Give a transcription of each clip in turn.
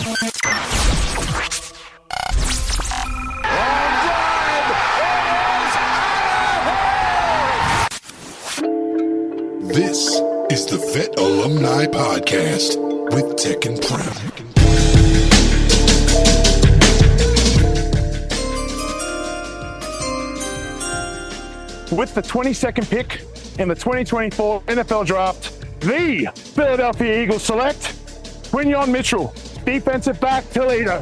This is the Vet Alumni Podcast with Tek Prem. With the 22nd pick in the 2024 NFL Draft, the Philadelphia Eagles select Quinyon Mitchell, defensive back, Toledo.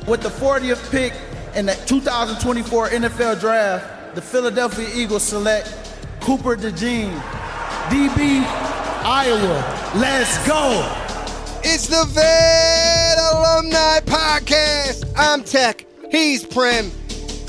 With the 40th pick in the 2024 NFL Draft, the Philadelphia Eagles select Cooper DeJean, DB, Iowa. Let's go. It's the Vet Alumni Podcast. I'm Tek, he's Prem,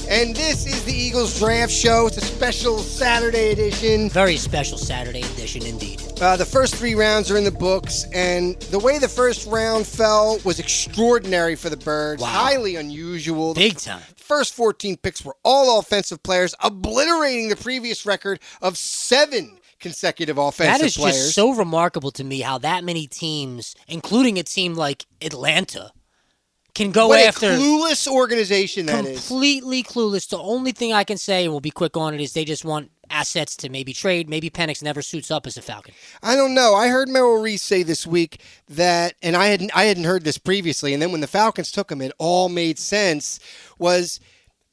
and this is the Eagles Draft Show. It's a special Saturday edition. Very special Saturday edition indeed. The first 3 rounds are in the books, and the way the first round fell was extraordinary for the Birds. Wow. Highly unusual. Big time. First 14 picks were all offensive players, obliterating the previous record of 7 consecutive offensive That is players. just so remarkable to me how that many teams, including a team like Atlanta, can go what after a clueless organization that is. Completely clueless. The only thing I can say, and we'll be quick on it, is they just want assets to maybe trade. Maybe Penix never suits up as a Falcon. I don't know. I heard Merrill Reese say this week that, and I hadn't heard this previously, and then when the Falcons took him, it all made sense, was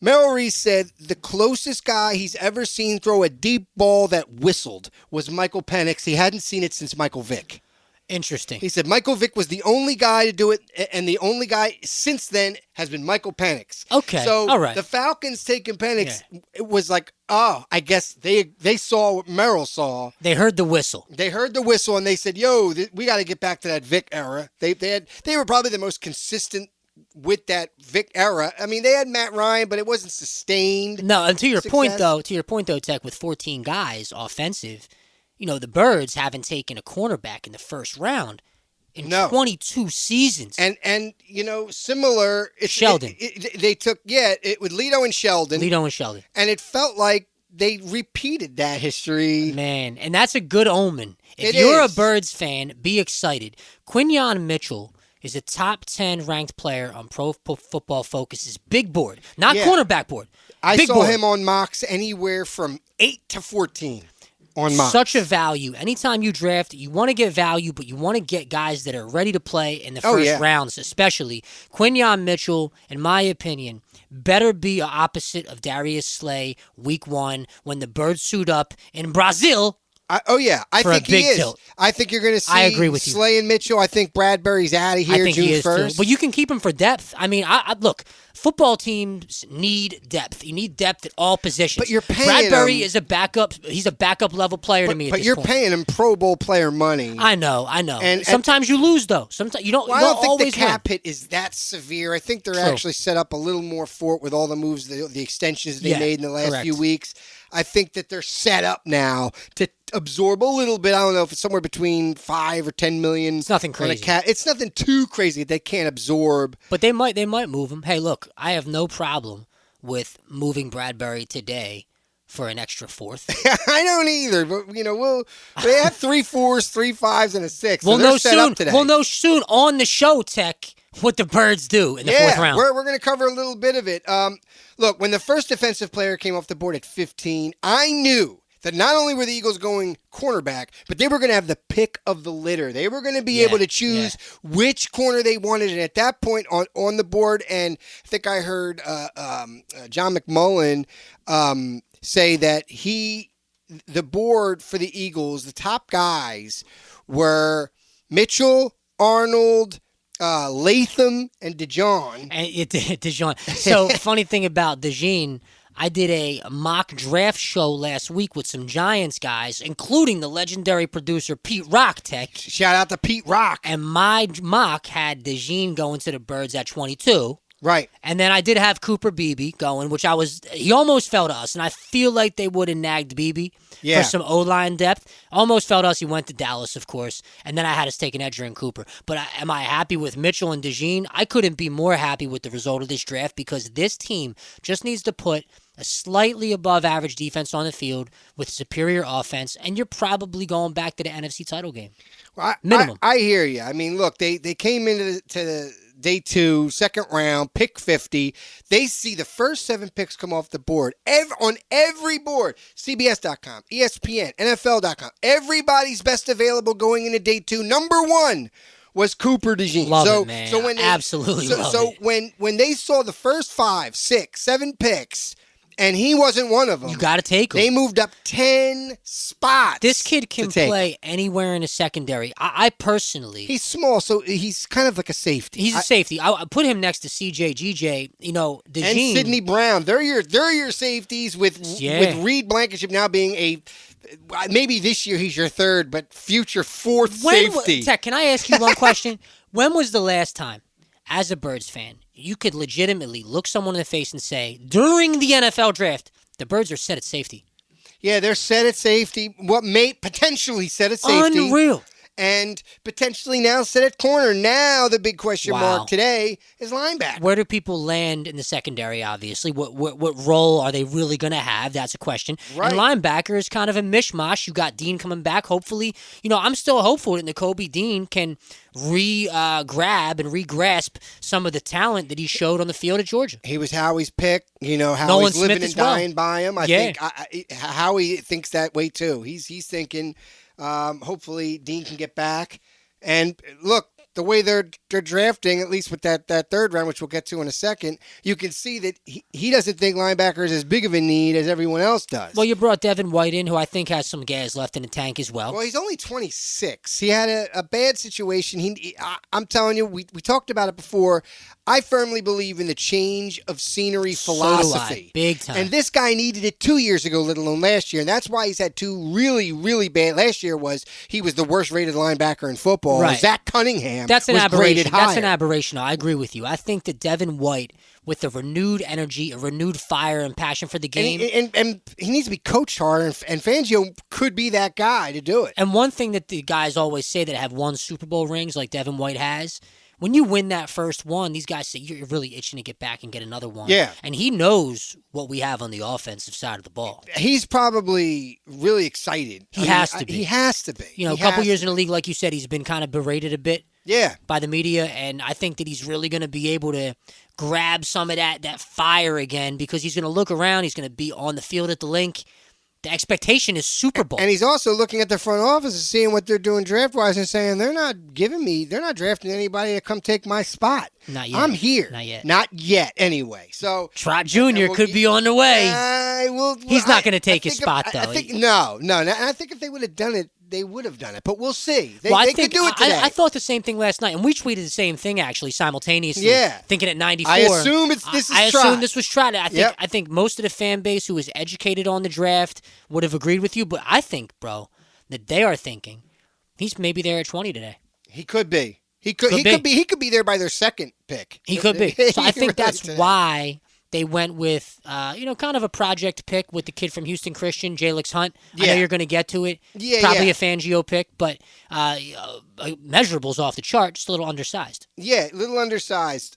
Merrill Reese said the closest guy he's ever seen throw a deep ball that whistled was Michael Penix. He hadn't seen it since Michael Vick. Interesting. He said Michael Vick was the only guy to do it, and the only guy since then has been Michael Penix. Okay, So all right. the Falcons taking Penix, it was like, oh, I guess they saw what Merrill saw. They heard the whistle. They heard the whistle, and they said, yo, we got to get back to that Vick era. They were probably the most consistent with that Vick era. I mean, they had Matt Ryan, but it wasn't sustained. No, and to your point success. though, Tek, with 14 guys offensive, you know, the Birds haven't taken a cornerback in the first round in 22 seasons. And you know, similar. Sheldon. They took, it with Lito and Sheldon. And it felt like they repeated that history. Man, and that's a good omen. If It you're is. a Birds fan, be excited. Quinyon Mitchell is a top 10 ranked player on Pro Football Focus's big board, not cornerback board. I big saw board. him on mocks anywhere from 8 to 14 on mocks. Such a value. Anytime you draft, you want to get value, but you want to get guys that are ready to play in the first rounds, especially. Quinyon Mitchell, in my opinion, better be opposite of Darius Slay week 1 when the Birds suit up in Brazil. I think he is. Tilt. I think you're going to see I agree with you. Slay and Mitchell. I think Bradbury's out of here I think June he is 1st. too. But you can keep him for depth. I mean, look, football teams need depth. You need depth at all positions. But you're paying Bradbury him. is a backup. He's a backup level player to me at But this you're point. paying him Pro Bowl player money. I know. And sometimes you lose though. Sometimes you don't. Well, you I don't don't think always the cap win. hit is that severe. I think they're True. actually set up a little more for it with all the moves, the extensions they made in the last correct. few weeks. I think that they're set up now to absorb a little bit. I don't know if it's somewhere between 5 or 10 million. It's nothing on a crazy. cap. It's nothing too crazy that they can't absorb. But they might move him. Hey, look, I have no problem with moving Bradbury today for an extra 4th. I don't either, but you know, they have 3 4s, 3 5s, and a 6. We'll so they're know set soon. up today. We'll know soon on the show, Tek, what the Birds do in the 4th round. We're going to cover a little bit of it. Look, when the first defensive player came off the board at 15, I knew that not only were the Eagles going cornerback, but they were going to have the pick of the litter. They were going to be able to choose which corner they wanted. And at that point on the board, and I think I heard John McMullen say that the board for the Eagles, the top guys were Mitchell, Arnold, Latham, and DeJean. DeJean. So, funny thing about DeJean, I did a mock draft show last week with some Giants guys, including the legendary producer Pete Rock, Tek. Shout out to Pete Rock. And my mock had DeJean going to the Birds at 22. Right. And then I did have Cooper Beebe going, which he almost fell to us. And I feel like they would have nagged Beebe for some O-line depth. Almost fell to us. He went to Dallas, of course. And then I had us take an edger and Cooper. But am I happy with Mitchell and DeJean? I couldn't be more happy with the result of this draft because this team just needs to put a slightly above average defense on the field with superior offense, and you're probably going back to the NFC title game. Well, Minimum. I hear you. I mean, look, they came into the day 2, second round, pick 50. They see the first 7 picks come off the board. On every board, CBS.com, ESPN, NFL.com, everybody's best available going into day 2. Number 1 was Cooper DeJean. Love it, man. So when absolutely love it. When they saw the first 5, 6, 7 picks, and he wasn't one of them. You got to take him. They moved up 10 spots. This kid can play anywhere in a secondary. I personally... He's small, so he's kind of like a safety. He's a safety. I put him next to CJ, GJ, DeJean. And Sidney Brown. They're your safeties with Reed Blankenship now being a... Maybe this year he's your third, but future fourth safety. Tek, can I ask you one question? When was the last time, as a Birds fan, you could legitimately look someone in the face and say, during the NFL draft, the Birds are set at safety? Yeah, they're set at safety. What may potentially set at safety. Unreal. And potentially now set at corner. Now the big question mark today is linebacker. Where do people land in the secondary, obviously? What role are they really going to have? That's a question. Right. And linebacker is kind of a mishmash. You got Dean coming back. Hopefully, I'm still hopeful that Nakobe Dean can grab and re-grasp some of the talent that he showed on the field at Georgia. He was Howie's pick. Howie's living and dying by him. I think Howie thinks that way too. He's thinking... hopefully Dean can get back. And look, the way they're drafting, at least with that third round, which we'll get to in a second, you can see that he doesn't think linebacker is as big of a need as everyone else does. Well, you brought Devin White in, who I think has some gas left in the tank as well. Well, he's only 26. He had a bad situation. I'm telling you, we talked about it before. I firmly believe in the change of scenery philosophy. So do I. Big time. And this guy needed it 2 years ago, let alone last year. And that's why he's had 2 really, really bad. Last year he was the worst rated linebacker in football. Right. Zach Cunningham was graded aberration. higher. That's an aberration. I agree with you. I think that Devin White, with a renewed energy, a renewed fire and passion for the game. And he needs to be coached harder, and Fangio could be that guy to do it. And one thing that the guys always say that have won Super Bowl rings like Devin White has, when you win that first one, these guys say you're really itching to get back and get another one. Yeah. And he knows what we have on the offensive side of the ball. He's probably really excited. He has to be. He has to be. A couple years in the league, like you said, he's been kind of berated a bit. Yeah. By the media, and I think that he's really going to be able to grab some of that fire again, because he's going to look around, he's going to be on the field at the link. The expectation is Super Bowl. And he's also looking at the front office and seeing what they're doing draft-wise and saying, they're not drafting anybody to come take my spot. Not yet. I'm here. Not yet. Not yet, anyway. So Trot Jr. could be on the way. He's not going to take his spot, though. No. And I think if they would have done it, they would have done it. But we'll see. They could do it today. I thought the same thing last night, and we tweeted the same thing, actually, simultaneously. Yeah. Thinking at 94. I assume this was tried. I think most of the fan base who was educated on the draft would have agreed with you, but I think, bro, that they are thinking he's maybe there at 20 today. He could be. He could be there by their second pick. He could be. So I think that's why they went with, kind of a project pick with the kid from Houston Christian, Jalyx Hunt. Yeah. I know you're going to get to it. Yeah, Probably a Fangio pick, but measurables off the chart, just a little undersized. Yeah, a little undersized.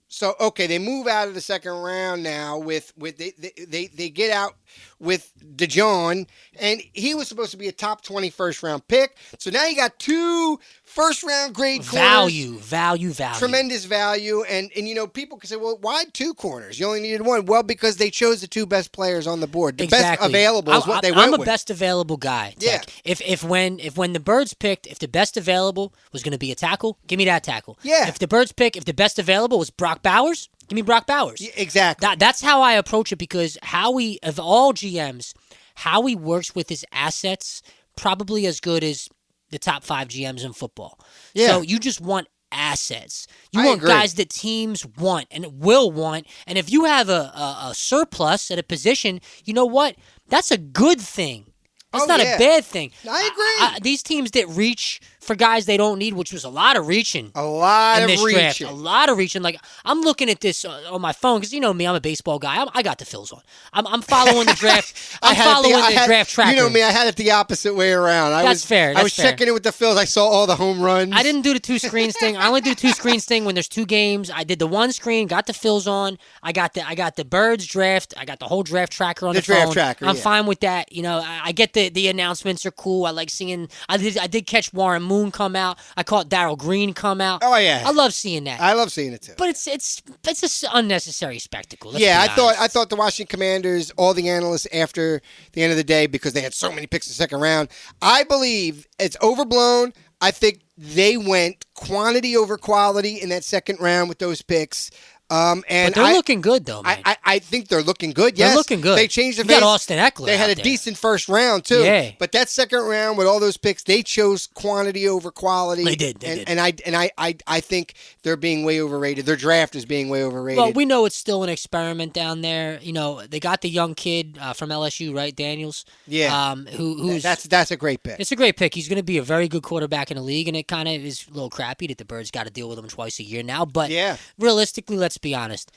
So they move out of the second round now they get out with DeJean, and he was supposed to be a top 20 first round pick. So now you got 2 first round grade corners. Value. Tremendous value. And people can say, well, why 2 corners? You only needed 1. Well, because they chose the 2 best players on the board. The best available is what they went with. I'm a best available guy. Tek. Yeah. If when the Birds picked, if the best available was going to be a tackle, give me that tackle. Yeah. If the Birds pick, if the best available was Brock Bowers, give me Brock Bowers. Yeah, exactly. That's how I approach it, because Howie, of all GMs, Howie works with his assets probably as good as the top 5 GMs in football. Yeah. So you just want assets. You I want agree. guys that teams want and will want. And if you have a surplus at a position, you know what? That's a good thing. That's not a bad thing. I agree. These teams that reach for guys they don't need, which was a lot of reaching. A lot in of this reaching. Draft. A lot of reaching. Like, I'm looking at this on my phone because you know me, I'm a baseball guy. I got the Phils on. I'm following the draft. I'm following the draft tracker. You know me, I had it the opposite way around. That's fair. I was checking in with the Phils. I saw all the home runs. I didn't do the 2 screens thing. I only do 2 screens thing when there's 2 games. I did the 1 screen, got the Phils on. I got the Birds draft. I got the whole draft tracker on the phone. Draft tracker. I'm fine with that. You know, I get the announcements are cool. I like seeing. I did catch Warren Moon come out. I caught Darryl Green come out. Oh yeah, I love seeing that. I love seeing it too. But it's an unnecessary spectacle. I thought the Washington Commanders, all the analysts after the end of the day, because they had so many picks in the second round, I believe it's overblown. I think they went quantity over quality in that second round with those picks. And but they're looking good, though, man. I think they're looking good. Yes, they're looking good. They changed the you face. got Austin Eckler. They had a there. decent first round too. Yeah. But that second round with all those picks, they chose quantity over quality. They did. And I think they're being way overrated. Their draft is being way overrated. Well, we know it's still an experiment down there. You know, they got the young kid from LSU, right, Daniels. Yeah. Who's that's a great pick. It's a great pick. He's going to be a very good quarterback in the league, and it kind of is a little crappy that the Birds got to deal with him twice a year now. But realistically, let's be honest.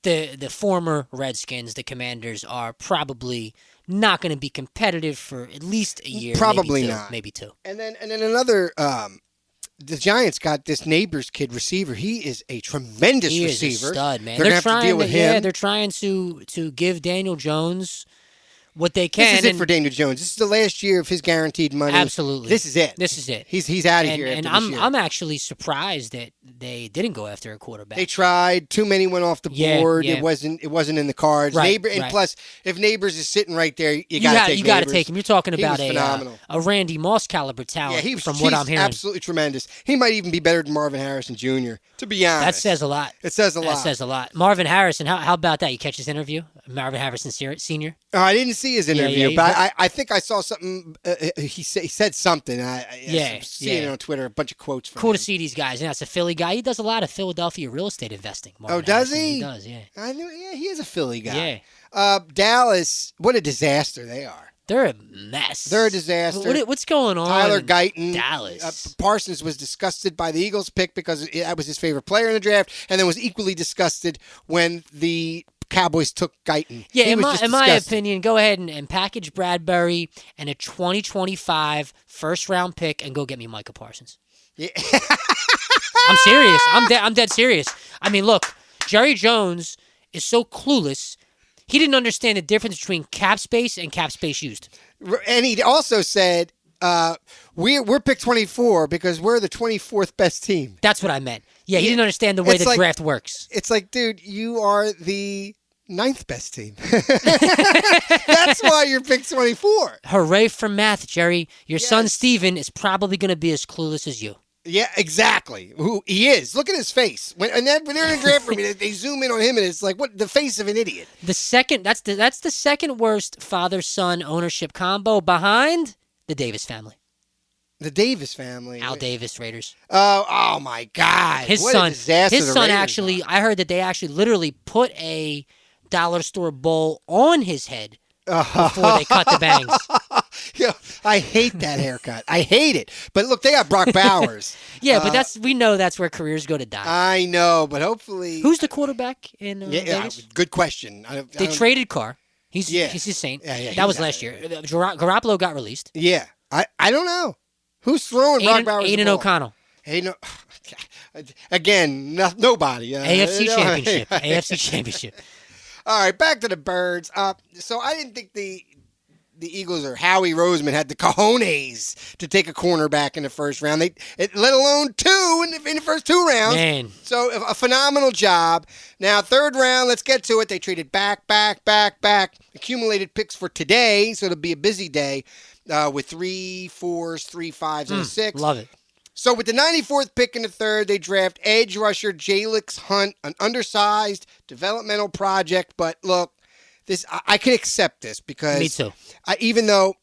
The former Redskins, the Commanders, are probably not going to be competitive for at least a year. Probably not. Maybe 2. And then another. The Giants got this Neighbors kid receiver. He is a tremendous receiver. He is a stud, man. They're going to have to deal with him. Yeah, they're trying to give Daniel Jones what they can. This is it for Daniel Jones. This is the last year of his guaranteed money. Absolutely. This is it. He's out of here after this year. I'm actually surprised that they didn't go after a quarterback. They tried. Too many went off the board. Yeah. It wasn't in the cards. Right, Plus, if Neighbors is sitting right there, you got to take him. You're talking about phenomenal. A Randy Moss caliber talent. Yeah, he was, from what I'm hearing. Absolutely tremendous. He might even be better than Marvin Harrison Jr. To be honest, that says a lot. It says a lot. That says a lot. Marvin Harrison. How about that? You catch his interview, Marvin Harrison Sr. Oh, I didn't see his interview, yeah, but I think I saw something. He said something. I'm seeing it on Twitter. A bunch of quotes from cool him. to see these guys. Yeah, it's a Philly guy. He does a lot of Philadelphia real estate investing. Marvin does Harrison. he? He does, yeah. I knew. Yeah, he is a Philly guy. Yeah. Dallas. What a disaster they are. They're a mess. They're a disaster. What's going on? Tyler Guyton. Dallas. Parsons was disgusted by the Eagles pick because that was his favorite player in the draft, and then was equally disgusted when the Cowboys took Guyton. Yeah, in my opinion, go ahead and package Bradbury and a 2025 first-round pick and go get me Micah Parsons. Yeah. I'm serious. I'm dead serious. I mean, look, Jerry Jones is so clueless. He didn't understand the difference between cap space and cap space used. And he also said, we're pick 24 because we're the 24th best team. That's what I meant. Yeah, he didn't understand the way the draft works. It's like, dude, you are the 9th best team. That's why you're pick 24. Hooray for math, Jerry. Your son Steven is probably going to be as clueless as you. Yeah, exactly. Who he is. Look at his face. When they're in the draft room, they zoom in on him, and it's like the face of an idiot. That's the second worst father-son ownership combo behind the Davis family. The Davis family. Al Davis, Raiders. Oh my God. His what son. A disaster his son Raiders actually. are. I heard that they actually literally put a dollar store bowl on his head before they cut the bangs. Yeah, I hate that haircut. I hate it. But look, they got Brock Bowers. Yeah, but we know that's where careers go to die. I know, but hopefully. Who's the quarterback in Vegas? Good question. They traded Carr. He's a Saint. Yeah, that was last year. Garoppolo got released. Yeah, I don't know who's throwing Brock Bowers. Aiden O'Connell. Hey, no. Again, nobody. AFC Championship. AFC Championship. All right, back to the Birds. So I didn't think the Eagles or Howie Roseman had the cojones to take a cornerback in the first round. Let alone 2 in the first 2 rounds. Man. So a phenomenal job. Now, third round, let's get to it. They traded back, accumulated picks for today, so it'll be a busy day with 3 4s, 3 5s, and a 6. Love it. So with the 94th pick in the third, they draft edge rusher Jalyx Hunt, an undersized developmental project. But look, I can accept this because me too. Even though,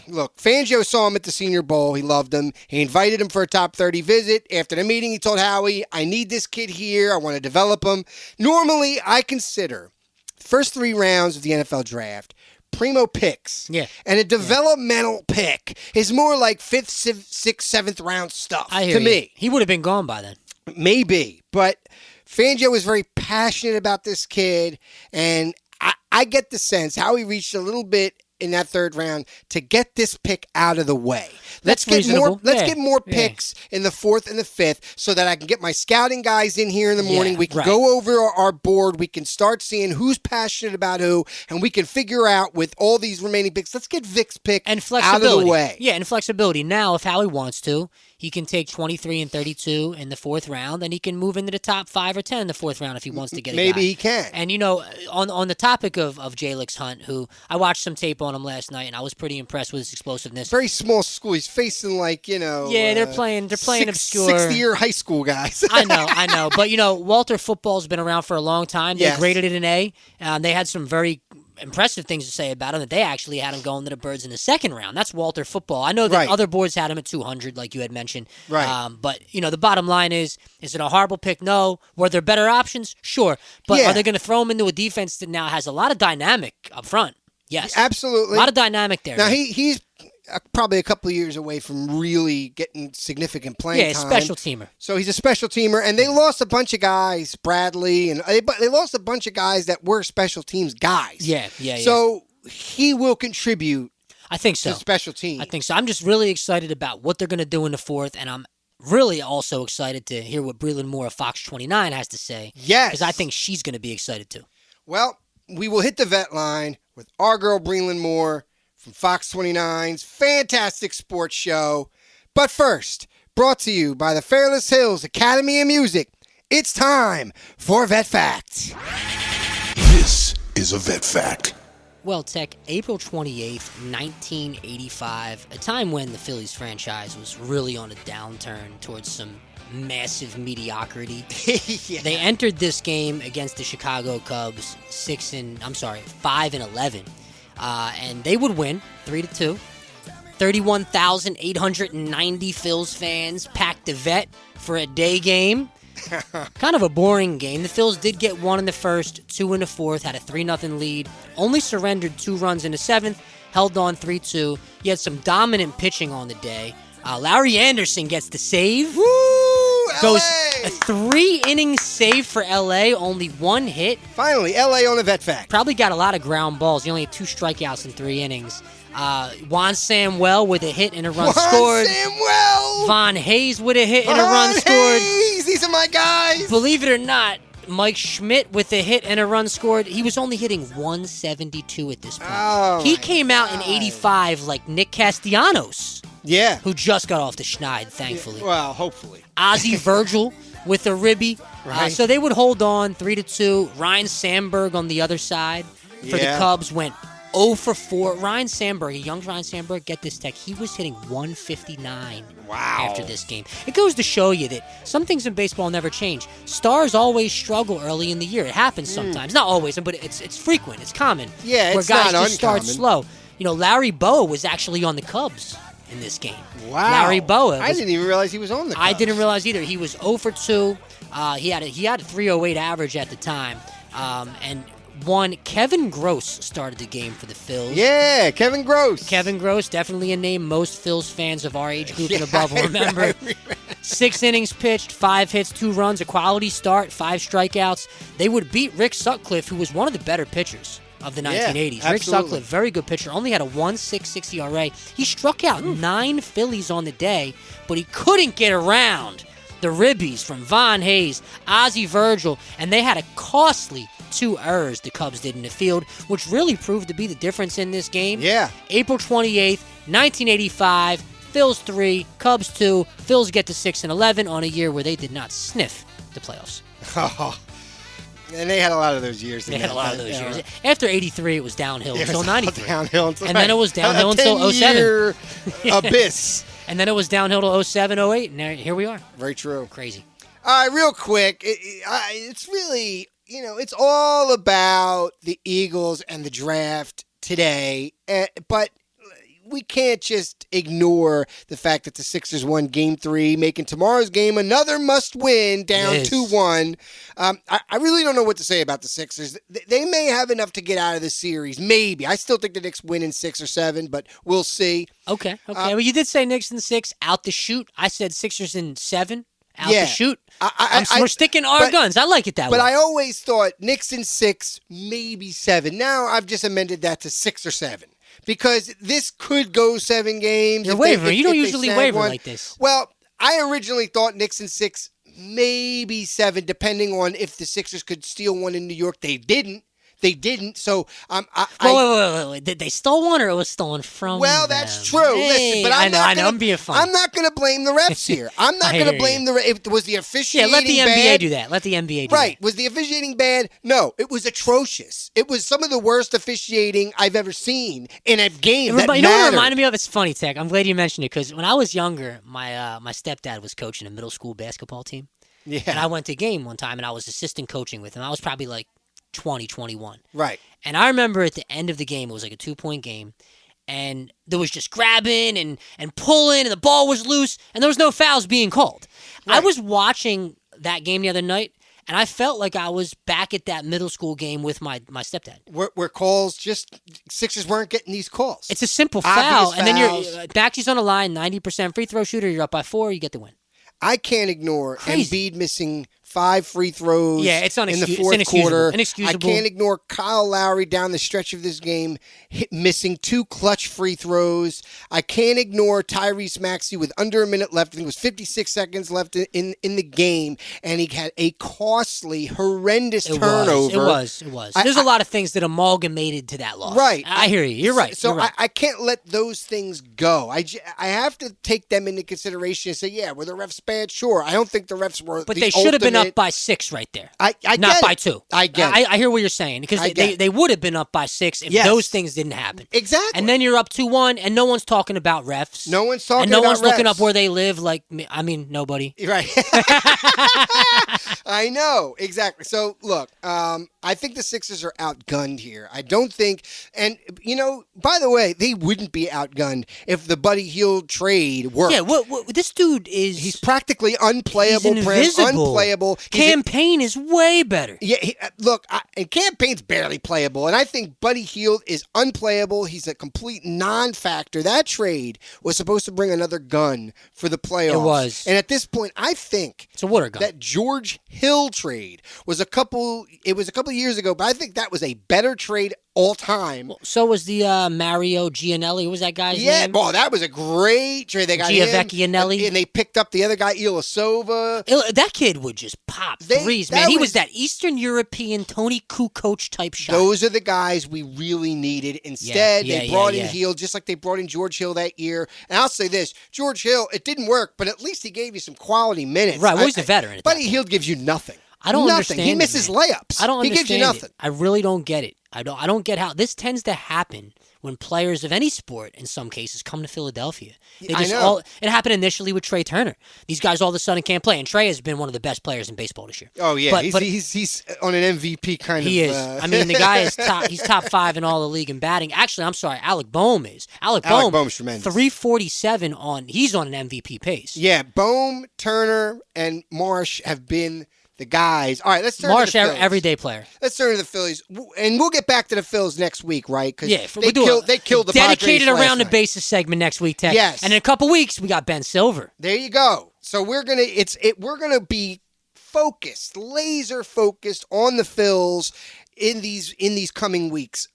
look, Fangio saw him at the Senior Bowl. He loved him. He invited him for a top 30 visit. After the meeting, he told Howie, I need this kid here. I want to develop him. Normally, I consider the first 3 rounds of the NFL draft primo picks. Yeah. And a developmental pick is more like 5th, 6th, 7th round stuff I hear to you. me. He would have been gone by then. Maybe. But Fangio was very passionate about this kid. And I get the sense how he reached a little bit in that 3rd round to get this pick out of the way. Let's get more picks in the 4th and the 5th so that I can get my scouting guys in here in the morning. We can go over our board. We can start seeing who's passionate about who, and we can figure out with all these remaining picks. Let's get Vic's pick and flexibility out of the way. Yeah, and flexibility. Now, if Howie wants to, he can take 23 and 32 in the 4th round, and he can move into the top 5 or 10 in the 4th round if he wants to get a guy. Maybe he can. And, on the topic of Jalyx Hunt, who I watched some tape on him last night, and I was pretty impressed with his explosiveness. Very small school. He's facing Yeah, they're playing obscure. 60-year high school guys. I know. But, Walter football's been around for a long time. They graded it an A. They had some very impressive things to say about him, that they actually had him going to the Birds in the 2nd round. That's Walter football. I know that other boards had him at 200, like you had mentioned. Right. But, the bottom line is it a horrible pick? No. Were there better options? Sure. But are they going to throw him into a defense that now has a lot of dynamic up front? Yes. Absolutely. A lot of dynamic there. Now, he's probably a couple of years away from really getting significant playing time. Yeah, special teamer. So he's a special teamer, and they lost a bunch of guys, Bradley, and they lost a bunch of guys that were special teams guys. Yeah. So he will contribute. I think so. To special team. I think so. I'm just really excited about what they're going to do in the 4th, and I'm really also excited to hear what Breland Moore of Fox 29 has to say. Yes. Because I think she's going to be excited too. Well, we will hit the vet line with our girl Breland Moore from Fox 29's fantastic sports show. But first, brought to you by the Fairless Hills Academy of Music, it's time for Vet Fact. This is a Vet Fact. Well, Tek, April 28th, 1985, a time when the Phillies franchise was really on a downturn towards some massive mediocrity. They entered this game against the Chicago Cubs 5-11, and they would win 3-2. 31,890 Phils fans packed the Vet for a day game. Kind of a boring game. The Phils did get 1 in the 1st, 2 in the 4th, had a 3-0 lead, only surrendered 2 runs in the 7th, held on 3-2. You had some dominant pitching on the day. Larry Anderson gets the save. Woo! Goes LA! a 3-inning save for LA, only 1 hit. Finally, LA on a Vet Fact. Probably got a lot of ground balls. He only had 2 strikeouts in 3 innings. Juan Samuel with a hit and a run scored. Samuel! Von Hayes with a hit and a run scored. These are my guys. Believe it or not, Mike Schmidt with a hit and a run scored. He was only hitting 172 at this point. He came out in 85 like Nick Castellanos. Yeah. Who just got off the schneid, thankfully. Yeah, well, hopefully. Ozzie Virgil with a ribby. Right. So they would hold on 3-2. Ryan Sandberg on the other side for the Cubs went 0 for 4. Ryan Sandberg, a young Ryan Sandberg, get this, Tek, he was hitting 159 after this game. It goes to show you that some things in baseball never change. Stars always struggle early in the year. It happens sometimes. Not always, but it's frequent. It's common. Yeah, it's where guys not just start uncommon. slow. Larry Boa was actually on the Cubs in this game. Wow. Larry Boa. I didn't even realize he was on the Cubs. I didn't realize either. He was 0 for 2. He had a 308 average at the time. And Kevin Gross started the game for the Phils. Yeah, Kevin Gross. Kevin Gross, definitely a name most Phils fans of our age group and above will remember. 6 innings pitched, 5 hits, 2 runs, a quality start, 5 strikeouts. They would beat Rick Sutcliffe, who was one of the better pitchers of the 1980s. Rick Sutcliffe, very good pitcher, only had a 1.66 ERA. He struck out 9 Phillies on the day, but he couldn't get around the ribbies from Von Hayes, Ozzie Virgil, and they had a costly 2 errors the Cubs did in the field, which really proved to be the difference in this game. Yeah. April 28th, 1985, Phils 3, Cubs 2. Phils get to 6-11 on a year where they did not sniff the playoffs. Oh. And they had a lot of those years. They had a lot of those years. After 83, it was downhill until 93. Downhill until, and then it was downhill until 07. Abyss. And then it was downhill to 07, 08, and here we are. Very true. Crazy. All right, real quick. It's really, it's all about the Eagles and the draft today. But we can't just ignore the fact that the Sixers won Game 3, making tomorrow's game another must-win, down 2-1. I really don't know what to say about the Sixers. They may have enough to get out of the series, maybe. I still think the Knicks win in 6 or 7, but we'll see. Okay. Well, you did say Knicks in 6, out the shoot. I said Sixers in 7. Out the shoot. We're sticking our guns. I like it that way. But I always thought Knicks in 6, maybe 7. Now I've just amended that to 6 or 7 because this could go 7 games. You're wavering. You don't usually waver like this. Well, I originally thought Knicks in 6, maybe 7, depending on if the Sixers could steal one in New York. They didn't. So wait. Did they stole one or it was stolen from them? That's true. Hey, Listen, but I know. I'm being funny. I'm not going to blame the refs here. I'm not going to blame the refs. Was the officiating let the NBA bad? do that. Let the NBA do that. Right. Was the officiating bad? No. It was atrocious. It was some of the worst officiating I've ever seen in a game that mattered. You know what it reminded me of? It's funny, Tek. I'm glad you mentioned it because when I was younger, my stepdad was coaching a middle school basketball team. Yeah. And I went to a game one time and I was assistant coaching with him. I was probably like 20, 21. Right. And I remember at the end of the game, it was like a 2-point game, and there was just grabbing and pulling, and the ball was loose, and there was no fouls being called. Right. I was watching that game the other night, and I felt like I was back at that middle school game with my stepdad. Where calls just Sixers weren't getting these calls. It's a simple foul, and then you're Baxi's on the line, 90% free throw shooter, you're up by 4, you get the win. I can't ignore Embiid missing 5 free throws in the fourth quarter. Inexcusable. I can't ignore Kyle Lowry down the stretch of this game missing 2 clutch free throws. I can't ignore Tyrese Maxey with under a minute left. I think it was 56 seconds left in the game, and he had a costly, horrendous turnover. It was. There's a lot of things that amalgamated to that loss. Right. I hear you. You're right. So I can't let those things go. I have to take them into consideration and say, were the refs bad? Sure. I don't think the refs were But they should have been up by 6 right there. Not by 2. I get it. I hear what you're saying because they would have been up by 6 if those things didn't happen. Exactly. And then you're up 2-1 and no one's talking about refs. No one's talking about refs. And no one's looking up where they live like me. I mean, nobody. Right. I know. Exactly. So, look, I think the Sixers are outgunned here. I don't think, and, by the way, they wouldn't be outgunned if the Buddy Hield trade worked. Yeah, this dude is... He's practically unplayable. He's invisible. Unplayable. Campaign is way better. Yeah, and Campaign's barely playable, and I think Buddy Hield is unplayable. He's a complete non-factor. That trade was supposed to bring another gun for the playoffs. It was. And at this point, I think it's a water gun. That George Hill trade was a couple years ago, but I think that was a better trade all time. Well, so was the Mario Gianelli. What was that guy's name? Yeah, that was a great trade. They got Gianelli. And they picked up the other guy, Ilyasova. That kid would just pop threes, man. He was that Eastern European Tony Kukoc type shot. Those are the guys we really needed. Instead, they brought in Hill, just like they brought in George Hill that year. And I'll say this, George Hill, it didn't work, but at least he gave you some quality minutes. Right, well, he's a veteran. Buddy Hield gives you nothing. I don't understand. He misses layups. I don't understand. He gives you nothing. I really don't get it. I don't get how this tends to happen when players of any sport, in some cases, come to Philadelphia. I know. It happened initially with Trey Turner. These guys all of a sudden can't play, and Trey has been one of the best players in baseball this year. Oh yeah, but he's on an MVP kind of. He is. I mean, the guy is top. He's top 5 in all the league in batting. Actually, I'm sorry, Alec Boehm is. Alec Boehm's tremendous. 347 he's on an MVP pace. Yeah, Boehm, Turner, and Marsh have been the guys. All right, let's turn to the Phillies. Everyday player. Let's turn to the Phillies, and we'll get back to the Phils next week, right? Because they killed the dedicated Padres around the night. bases segment next week, Tek. Yes, and in a couple weeks we got Ben Silver. There you go. So we're gonna be focused, laser focused on the Phils in these coming weeks.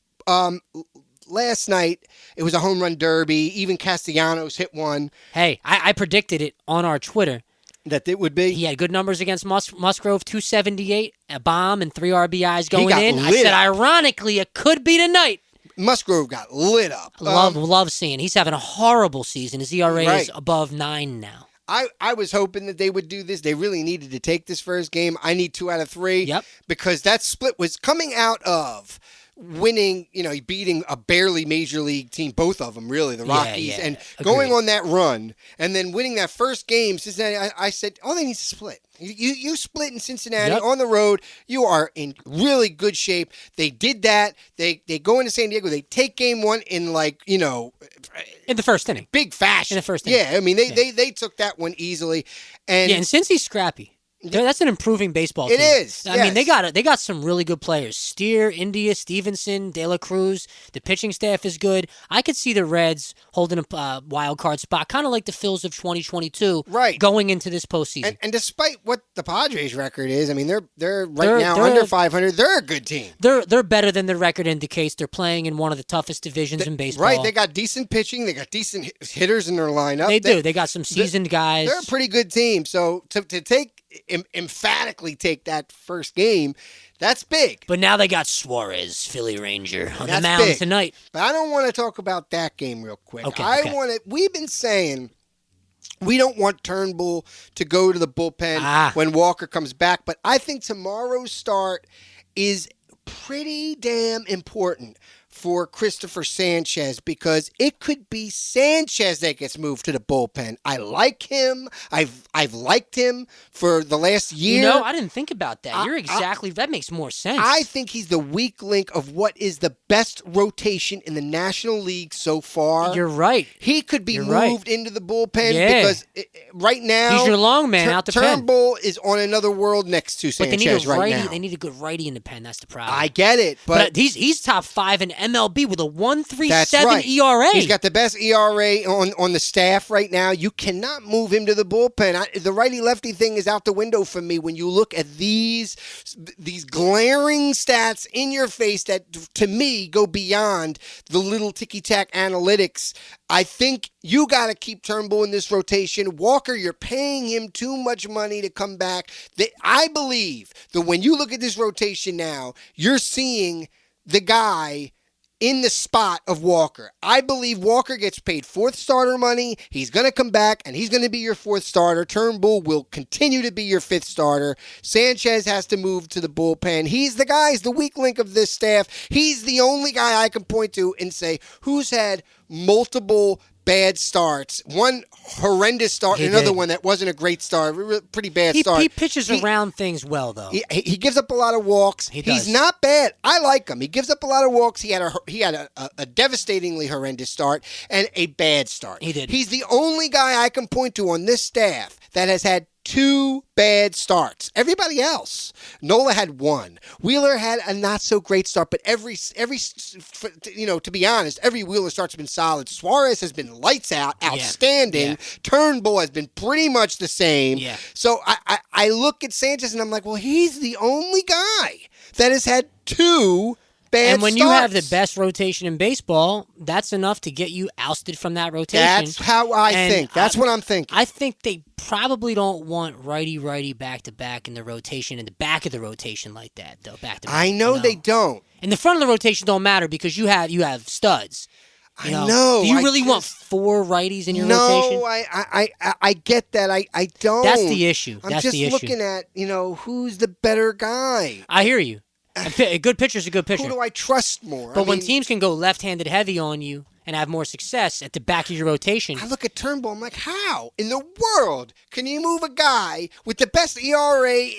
Last night it was a home run derby. Even Castellanos hit one. Hey, I predicted it on our Twitter. That it would be. He had good numbers against Musgrove, 278, a bomb, and 3 RBIs going in. I said, ironically, it could be tonight. Musgrove got lit up. Love seeing. He's having a horrible season. His ERA is above 9 now. I was hoping that they would do this. They really needed to take this first game. I need 2 out of 3. Yep. Because that split was coming out of winning, beating a barely major league team, both of them really, the Rockies, and going on that run, and then winning that first game, Cincinnati, I said, they need to split. You split in Cincinnati on the road. You are in really good shape. They did that. They go into San Diego. They take game one in in the first inning, big fashion. In the first inning, yeah. I mean, they took that one easily, and Cincy's scrappy. That's an improving baseball team. It is. I mean, they got some really good players. Steer, India, Stevenson, De La Cruz. The pitching staff is good. I could see the Reds holding a wild card spot, kind of like the Phillies of 2022, right, going into this postseason. And despite what the Padres' record is, I mean, they're now under 500. They're a good team. They're better than their record indicates. They're playing in one of the toughest divisions in baseball. Right. They got decent pitching. They got decent hitters in their lineup. They do. They got some seasoned guys. They're a pretty good team. So to emphatically take that first game, that's big. But now they got Suarez, Philly Ranger, on the mound tonight. But I don't want to talk about that game real quick. Okay. We've been saying we don't want Turnbull to go to the bullpen when Walker comes back, but I think tomorrow's start is pretty damn important for Christopher Sanchez, because it could be Sanchez that gets moved to the bullpen. I like him. I've liked him for the last year. I didn't think about that. That makes more sense. I think he's the weak link of what is the best rotation in the National League so far. You're right. He could be moved into the bullpen because right now he's your long man out the pen. Turnbull is on another world next to Sanchez right now. They need a good righty in the pen. That's the problem. I get it, but he's top 5 in MLB with a 1.37 ERA. He's got the best ERA on the staff right now. You cannot move him to the bullpen. The righty-lefty thing is out the window for me when you look at these glaring stats in your face that, to me, go beyond the little ticky-tack analytics. I think you got to keep Turnbull in this rotation. Walker, you're paying him too much money to come back. I believe that when you look at this rotation now, you're seeing the guy in the spot of Walker. I believe Walker gets paid fourth starter money. He's going to come back, and he's going to be your fourth starter. Turnbull will continue to be your fifth starter. Sanchez has to move to the bullpen. He's the guy. He's the weak link of this staff. He's the only guy I can point to and say who's had multiple bad starts. One horrendous start, another one that wasn't a great start. Pretty bad start. He pitches around things well, though. He gives up a lot of walks. He's not bad. I like him. He gives up a lot of walks. He had a devastatingly horrendous start and a bad start. He did. He's the only guy I can point to on this staff that has had 2 bad starts. Everybody else, Nola had 1. Wheeler had a not so great start, but every to be honest, every Wheeler start's been solid. Suarez has been lights out, outstanding. Yeah. Turnbull has been pretty much the same. Yeah. So I look at Sanchez and I'm like, well, he's the only guy that has had 2 bad and when starts. you have the best rotation in baseball, that's enough to get you ousted from that rotation. That's how I think. That's what I'm thinking. I think they probably don't want righty back-to-back in the rotation, in the back of the rotation like that, though. Back-to-back. I know they don't. In the front of the rotation don't matter because you have studs. I know. Do you really want 4 righties in your rotation? No, I get that. I don't. That's the issue. I'm just looking at, who's the better guy. I hear you. A good pitcher's a good pitcher. Who do I trust more? But when teams can go left-handed heavy on you and have more success at the back of your rotation. I look at Turnbull, I'm like, how in the world can you move a guy with the best ERA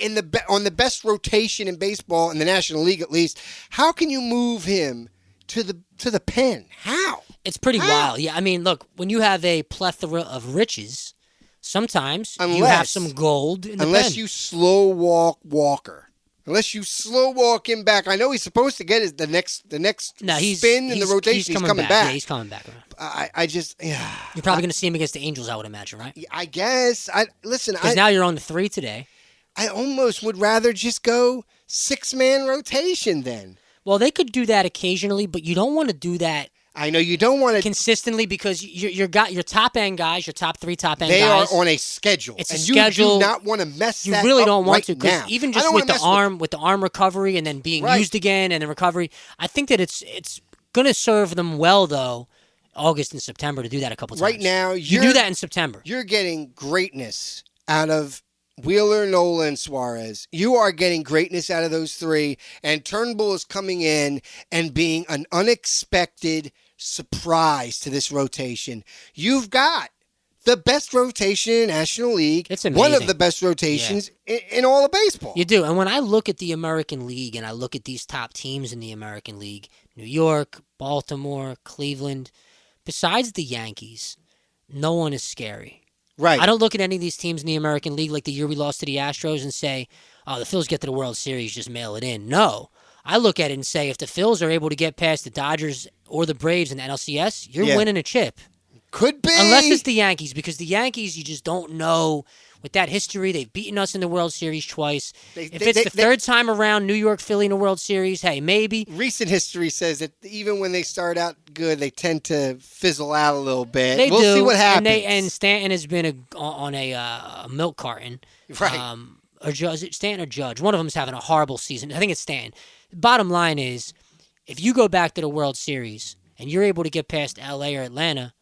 on the best rotation in baseball, in the National League at least? How can you move him to the pen? How? It's pretty wild. Yeah, I mean, look, when you have a plethora of riches, sometimes you have some gold in the pen. Unless you slow walk Walker. Unless you slow walk him back. I know he's supposed to get the next spin in the rotation. He's coming back. Yeah, he's coming back. I just... Yeah. You're probably going to see him against the Angels, I would imagine, right? I guess. Because now you're on the 3 today. I almost would rather just go 6-man rotation then. Well, they could do that occasionally, but you don't want to do that. I know you don't want to consistently because your top end guys, your top 3 top end guys. They are on a schedule. It's a schedule. You do not want to mess that up. You really don't want right to because now. even just with the arm recovery and then being used again and the recovery, I think that it's going to serve them well though. August and September to do that a couple times. Right now, you do that in September. You're getting greatness out of Wheeler, Nola, and Suarez. You are getting greatness out of those three, and Turnbull is coming in and being an unexpected surprise to this rotation. You've got the best rotation in National League. It's amazing. One of the best rotations in all of baseball. You do. And when I look at the American League and I look at these top teams in the American League, New York, Baltimore, Cleveland, besides the Yankees, no one is scary. Right. I don't look at any of these teams in the American League like the year we lost to the Astros and say, oh, the Phils get to the World Series, just mail it in. No. I look at it and say, if the Phils are able to get past the Dodgers or the Braves in the NLCS, you're winning a chip. Could be. Unless it's the Yankees, because the Yankees, you just don't know. With that history, they've beaten us in the World Series twice. If it's the third time around, New York, Philly in the World Series, hey, maybe. Recent history says that even when they start out good, they tend to fizzle out a little bit. We'll see what happens. And Stanton has been on a milk carton. Right. Is it Stanton or Judge? One of them is having a horrible season. I think it's Stanton. Bottom line is, if you go back to the World Series and you're able to get past L.A. or Atlanta,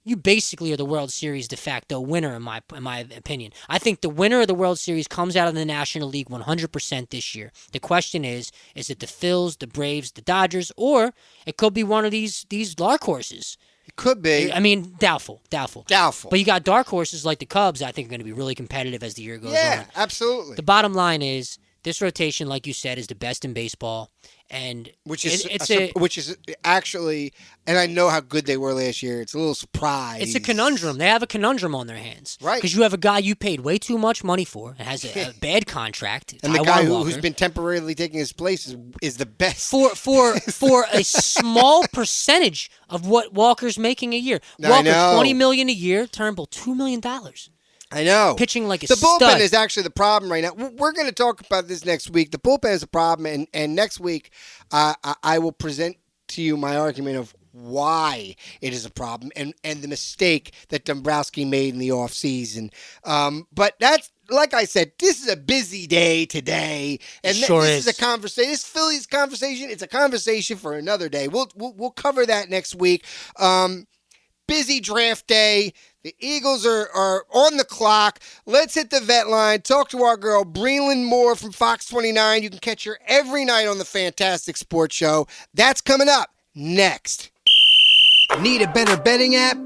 you basically are the World Series de facto winner, in my opinion. I think the winner of the World Series comes out of the National League 100% this year. The question is it the Phils, the Braves, the Dodgers, or it could be one of these dark horses? It could be. I mean, doubtful. Doubtful. But you got dark horses like the Cubs, I think are going to be really competitive as the year goes on. Yeah, absolutely. The bottom line is, this rotation, like you said, is the best in baseball. And which is actually, and I know how good they were last year. It's a little surprise. It's a conundrum. They have a conundrum on their hands, right? Because you have a guy you paid way too much money for and has a bad contract, and the guy who's been temporarily taking his place is the best for a small percentage of what Walker's making a year. Walker $20 million a year, Turnbull $2 million. I know. Pitching like a the stud. bullpen is actually the problem right now. We're going to talk about this next week. The bullpen is a problem, and next week I will present to you my argument of why it is a problem and the mistake that Dombrowski made in the offseason. But that's, like I said, this is a busy day today, and this is a conversation. This Phillies conversation, it's a conversation for another day. We'll cover that next week. Busy draft day. The Eagles are on the clock. Let's hit the vet line. Talk to our girl, Breland Moore from Fox 29. You can catch her every night on the Fantastic Sports Show. That's coming up next. Need a better betting app?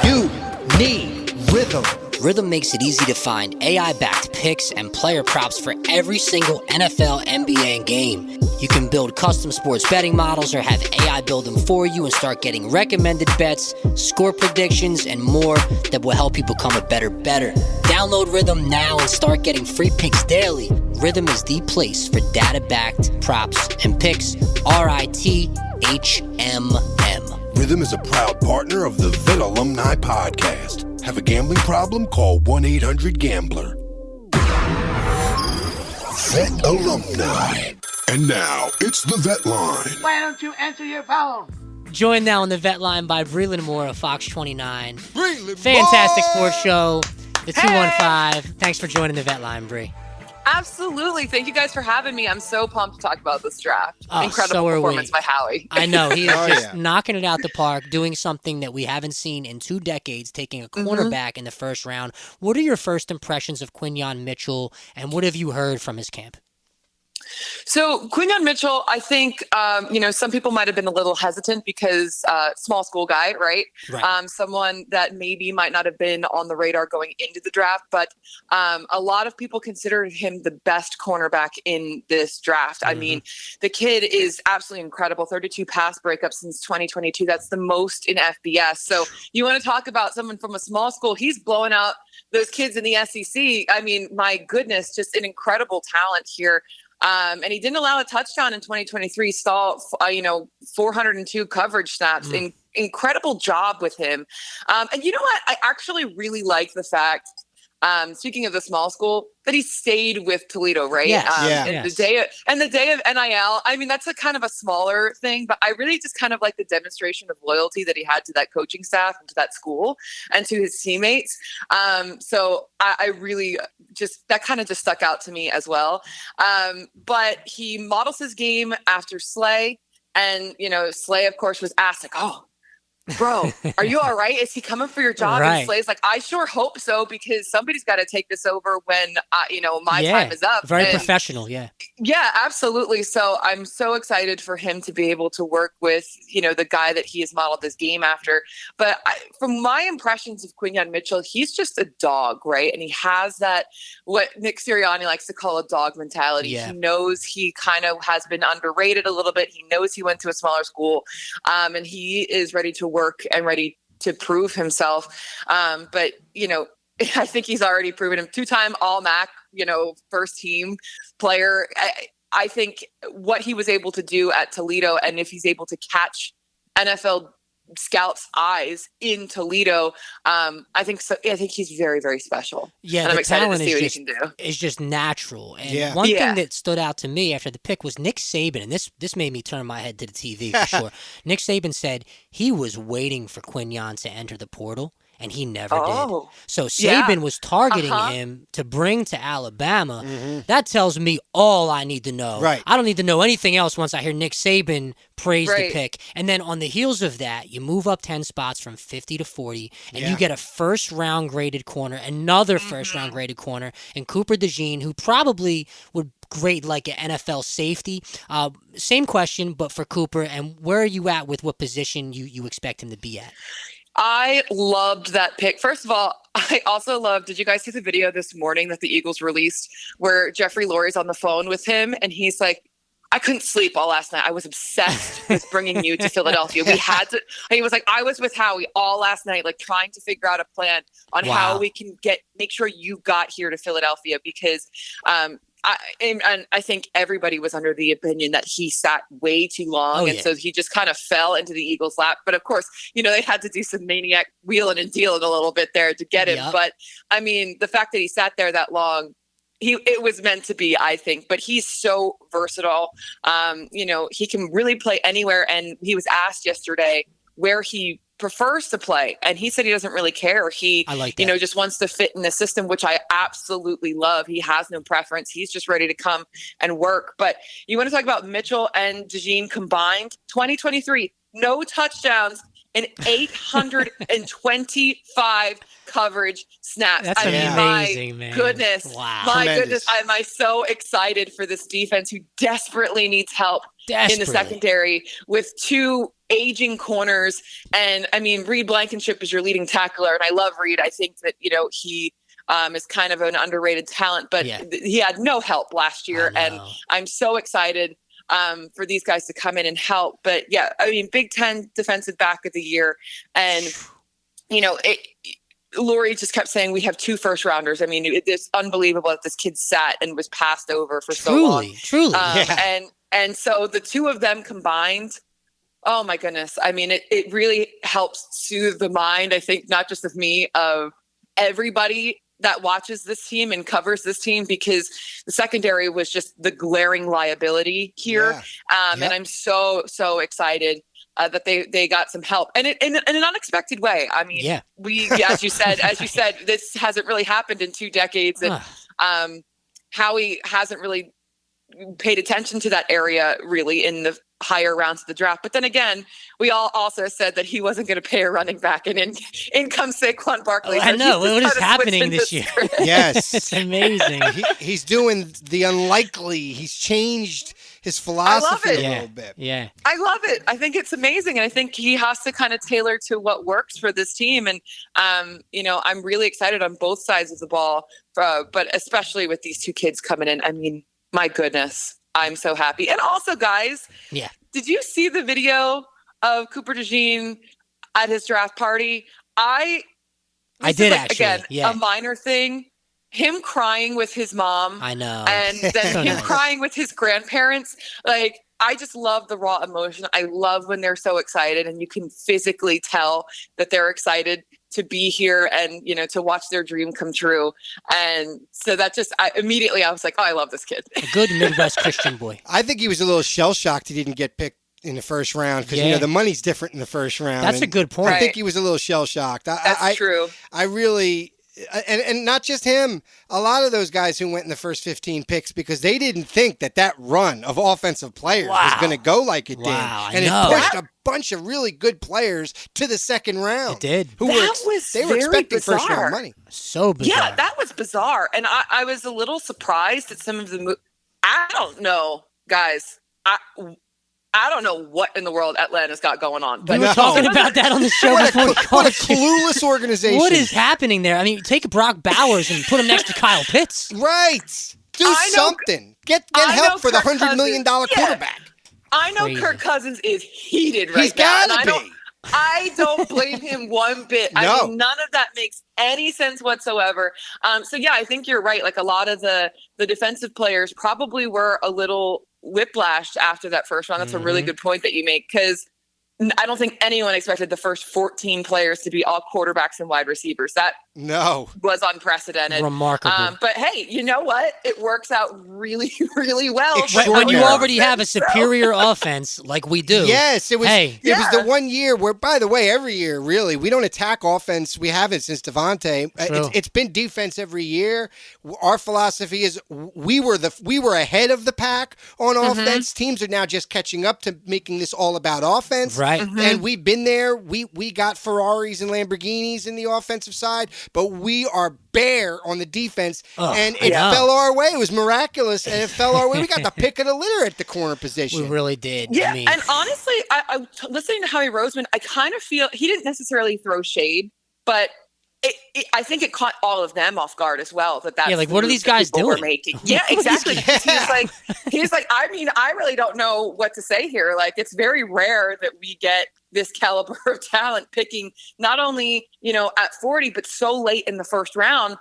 You need Rhythm. Rhythm makes it easy to find AI-backed picks and player props for every single NFL, NBA, and game. You can build custom sports betting models or have AI build them for you and start getting recommended bets, score predictions, and more that will help you become a better bettor. Download Rhythm now and start getting free picks daily. Rhythm is the place for data-backed props and picks. RITHMM. Rhythm is a proud partner of the Vet Alumni Podcast. Have a gambling problem? Call 1-800-GAMBLER. Vet Alumni. And now, it's the Vet Line. Why don't you answer your phone? Joined now on the Vet Line by Breland Moore of Fox 29. Breland Fantastic Moore! Sports Show, the 215. Thanks for joining the Vet Line, Bree. Absolutely. Thank you guys for having me. I'm so pumped to talk about this draft. Oh, Incredible performance by Howie. I know. He is just knocking it out the park, doing something that we haven't seen in 2 decades, taking a cornerback in the first round. What are your first impressions of Quinyon Mitchell, and what have you heard from his camp? So Quinyon Mitchell, I think, some people might have been a little hesitant because small school guy, right? Someone that maybe might not have been on the radar going into the draft, but a lot of people consider him the best cornerback in this draft. I mean, the kid is absolutely incredible. 32 pass breakups since 2022. That's the most in FBS. So you want to talk about someone from a small school, he's blowing out those kids in the SEC. I mean, my goodness, just an incredible talent here. And he didn't allow a touchdown in 2023, saw, 402 coverage snaps. Incredible job with him. And you know what? I actually really like the fact, speaking of the small school, that he stayed with Toledo, right? Yes. The day of NIL, I mean, that's a kind of a smaller thing, but I really just kind of like the demonstration of loyalty that he had to that coaching staff and to that school and to his teammates. So I really just, that kind of just stuck out to me as well. But he models his game after Slay. And, Slay, of course, was asked, like, bro, are you all right? Is he coming for your job? Right. And Slay's like, I sure hope so, because somebody's got to take this over when, my time is up. Very professional. Yeah. Yeah, absolutely. So I'm so excited for him to be able to work with, the guy that he has modeled this game after. But from my impressions of Quinyon Mitchell, he's just a dog, right? And he has that, what Nick Sirianni likes to call a dog mentality. Yeah. He knows he kind of has been underrated a little bit. He knows he went to a smaller school, and he is ready to work and ready to prove himself. But I think he's already proven him. 2-time All-MAC, first team player. I think what he was able to do at Toledo, and if he's able to catch NFL scouts' eyes in Toledo, I think so. I think he's very, very special. Yeah, and I'm excited to see what he just, can do. It's just natural. And one thing that stood out to me after the pick was Nick Saban, and this made me turn my head to the TV for sure. Nick Saban said he was waiting for Quinyon to enter the portal, and he never did. So Saban was targeting him to bring to Alabama. Mm-hmm. That tells me all I need to know. Right. I don't need to know anything else once I hear Nick Saban praise the pick. And then on the heels of that, you move up 10 spots from 50 to 40, and you get a first-round graded corner, another first-round graded corner, and Cooper DeJean, who probably would grade like an NFL safety. Same question, but for Cooper, and where are you at with what position you expect him to be at? I loved that pick. First of all, I also loved, did you guys see the video this morning that the Eagles released where Jeffrey Lurie's on the phone with him and he's like, I couldn't sleep all last night. I was obsessed with bringing you to Philadelphia. We had to, and he was like, I was with Howie all last night, like trying to figure out a plan on how we can make sure you got here to Philadelphia, because I think everybody was under the opinion that he sat way too long. So he just kind of fell into the Eagles' lap. But of course, they had to do some maniac wheeling and dealing a little bit there to get him. Yep. But I mean, the fact that he sat there that long, it was meant to be, I think. But he's so versatile. He can really play anywhere. And he was asked yesterday where he prefers to play, and he said he doesn't really care. He just wants to fit in the system, which I absolutely love. He has no preference. He's just ready to come and work. But you want to talk about Mitchell and DeJean combined? 2023, no touchdowns and 825 coverage snaps. That's amazing, man. Goodness. Wow. My goodness. Am I so excited for this defense who desperately needs help in the secondary with two aging corners. And I mean, Reed Blankenship is your leading tackler, and I love Reed. I think that, he is kind of an underrated talent, but he had no help last year. And I'm so excited for these guys to come in and help. But yeah, I mean, Big Ten defensive back of the year. And, Lurie just kept saying we have 2 first rounders. I mean, it's unbelievable that this kid sat and was passed over for so long. Truly. And so the two of them combined, oh my goodness. I mean, it really helps soothe the mind, I think, not just of me, of everybody that watches this team and covers this team, because the secondary was just the glaring liability here. And I'm so excited that they got some help, and in an unexpected way. I mean, we, as you said, this hasn't really happened in 2 decades, and Howie hasn't really paid attention to that area really in the higher rounds of the draft. But then again, we all also said that he wasn't going to pay a running back, and in comes Saquon Barkley. I know what is happening this year. Yes, it's amazing. He's doing the unlikely. He's changed his philosophy a little bit. Yeah, I love it. I think it's amazing, and I think he has to kind of tailor to what works for this team. And I'm really excited on both sides of the ball, but especially with these 2 kids coming in. I mean, my goodness, I'm so happy. And also, guys, did you see the video of Cooper DeJean at his draft party? I did, actually. Again, a minor thing. Him crying with his mom. I know. And then him crying with his grandparents. Like, I just love the raw emotion. I love when they're so excited, and you can physically tell that they're excited to be here and, to watch their dream come true. And so that I was like, oh, I love this kid. A good Midwest Christian boy. I think he was a little shell-shocked he didn't get picked in the first round, because, the money's different in the first round. That's a good point. I think he was a little shell-shocked. That's true. I really, And not just him, a lot of those guys who went in the first 15 picks because they didn't think that run of offensive players was going to go like it did. And it pushed a bunch of really good players to the second round. It did. They were expecting first round money. So bizarre. Yeah, that was bizarre. And I was a little surprised at some of the I don't know, guys. I don't know what in the world Atlanta's got going on. But we were talking about that on the show before we called. What a clueless organization. What is happening there? I mean, take Brock Bowers and put him next to Kyle Pitts. Right. Do something. Get help for the $100 million quarterback. I know Kirk Cousins is heated right now. He's gotta be. I don't blame him one bit. No. I mean, none of that makes any sense whatsoever. So, yeah, I think you're right. Like, a lot of the defensive players probably were a little whiplashed after that first round. That's a really good point that you make, because I don't think anyone expected the first 14 players to be all quarterbacks and wide receivers. That was unprecedented. Remarkable. But hey, you know what? It works out really, really well. When you already have a superior offense like we do. Yes, it was. It was the one year where, by the way, every year really we don't attack offense. We haven't since Devontae. It's been defense every year. Our philosophy is we were ahead of the pack on offense. Teams are now just catching up to making this all about offense. Right. And we've been there. We got Ferraris and Lamborghinis in the offensive side, but we are bare on the defense. And it fell our way. It was miraculous, and it fell our way. We got the pick of the litter at the corner position. We really did. Yeah, and honestly, I listening to Howie Roseman, I kind of feel he didn't necessarily throw shade, but I think it caught all of them off guard as well. That's what are these guys doing? Making. Yeah, exactly. He's like, I mean, I really don't know what to say here. Like, it's very rare that we get this caliber of talent picking not only, at 40, but so late in the first round.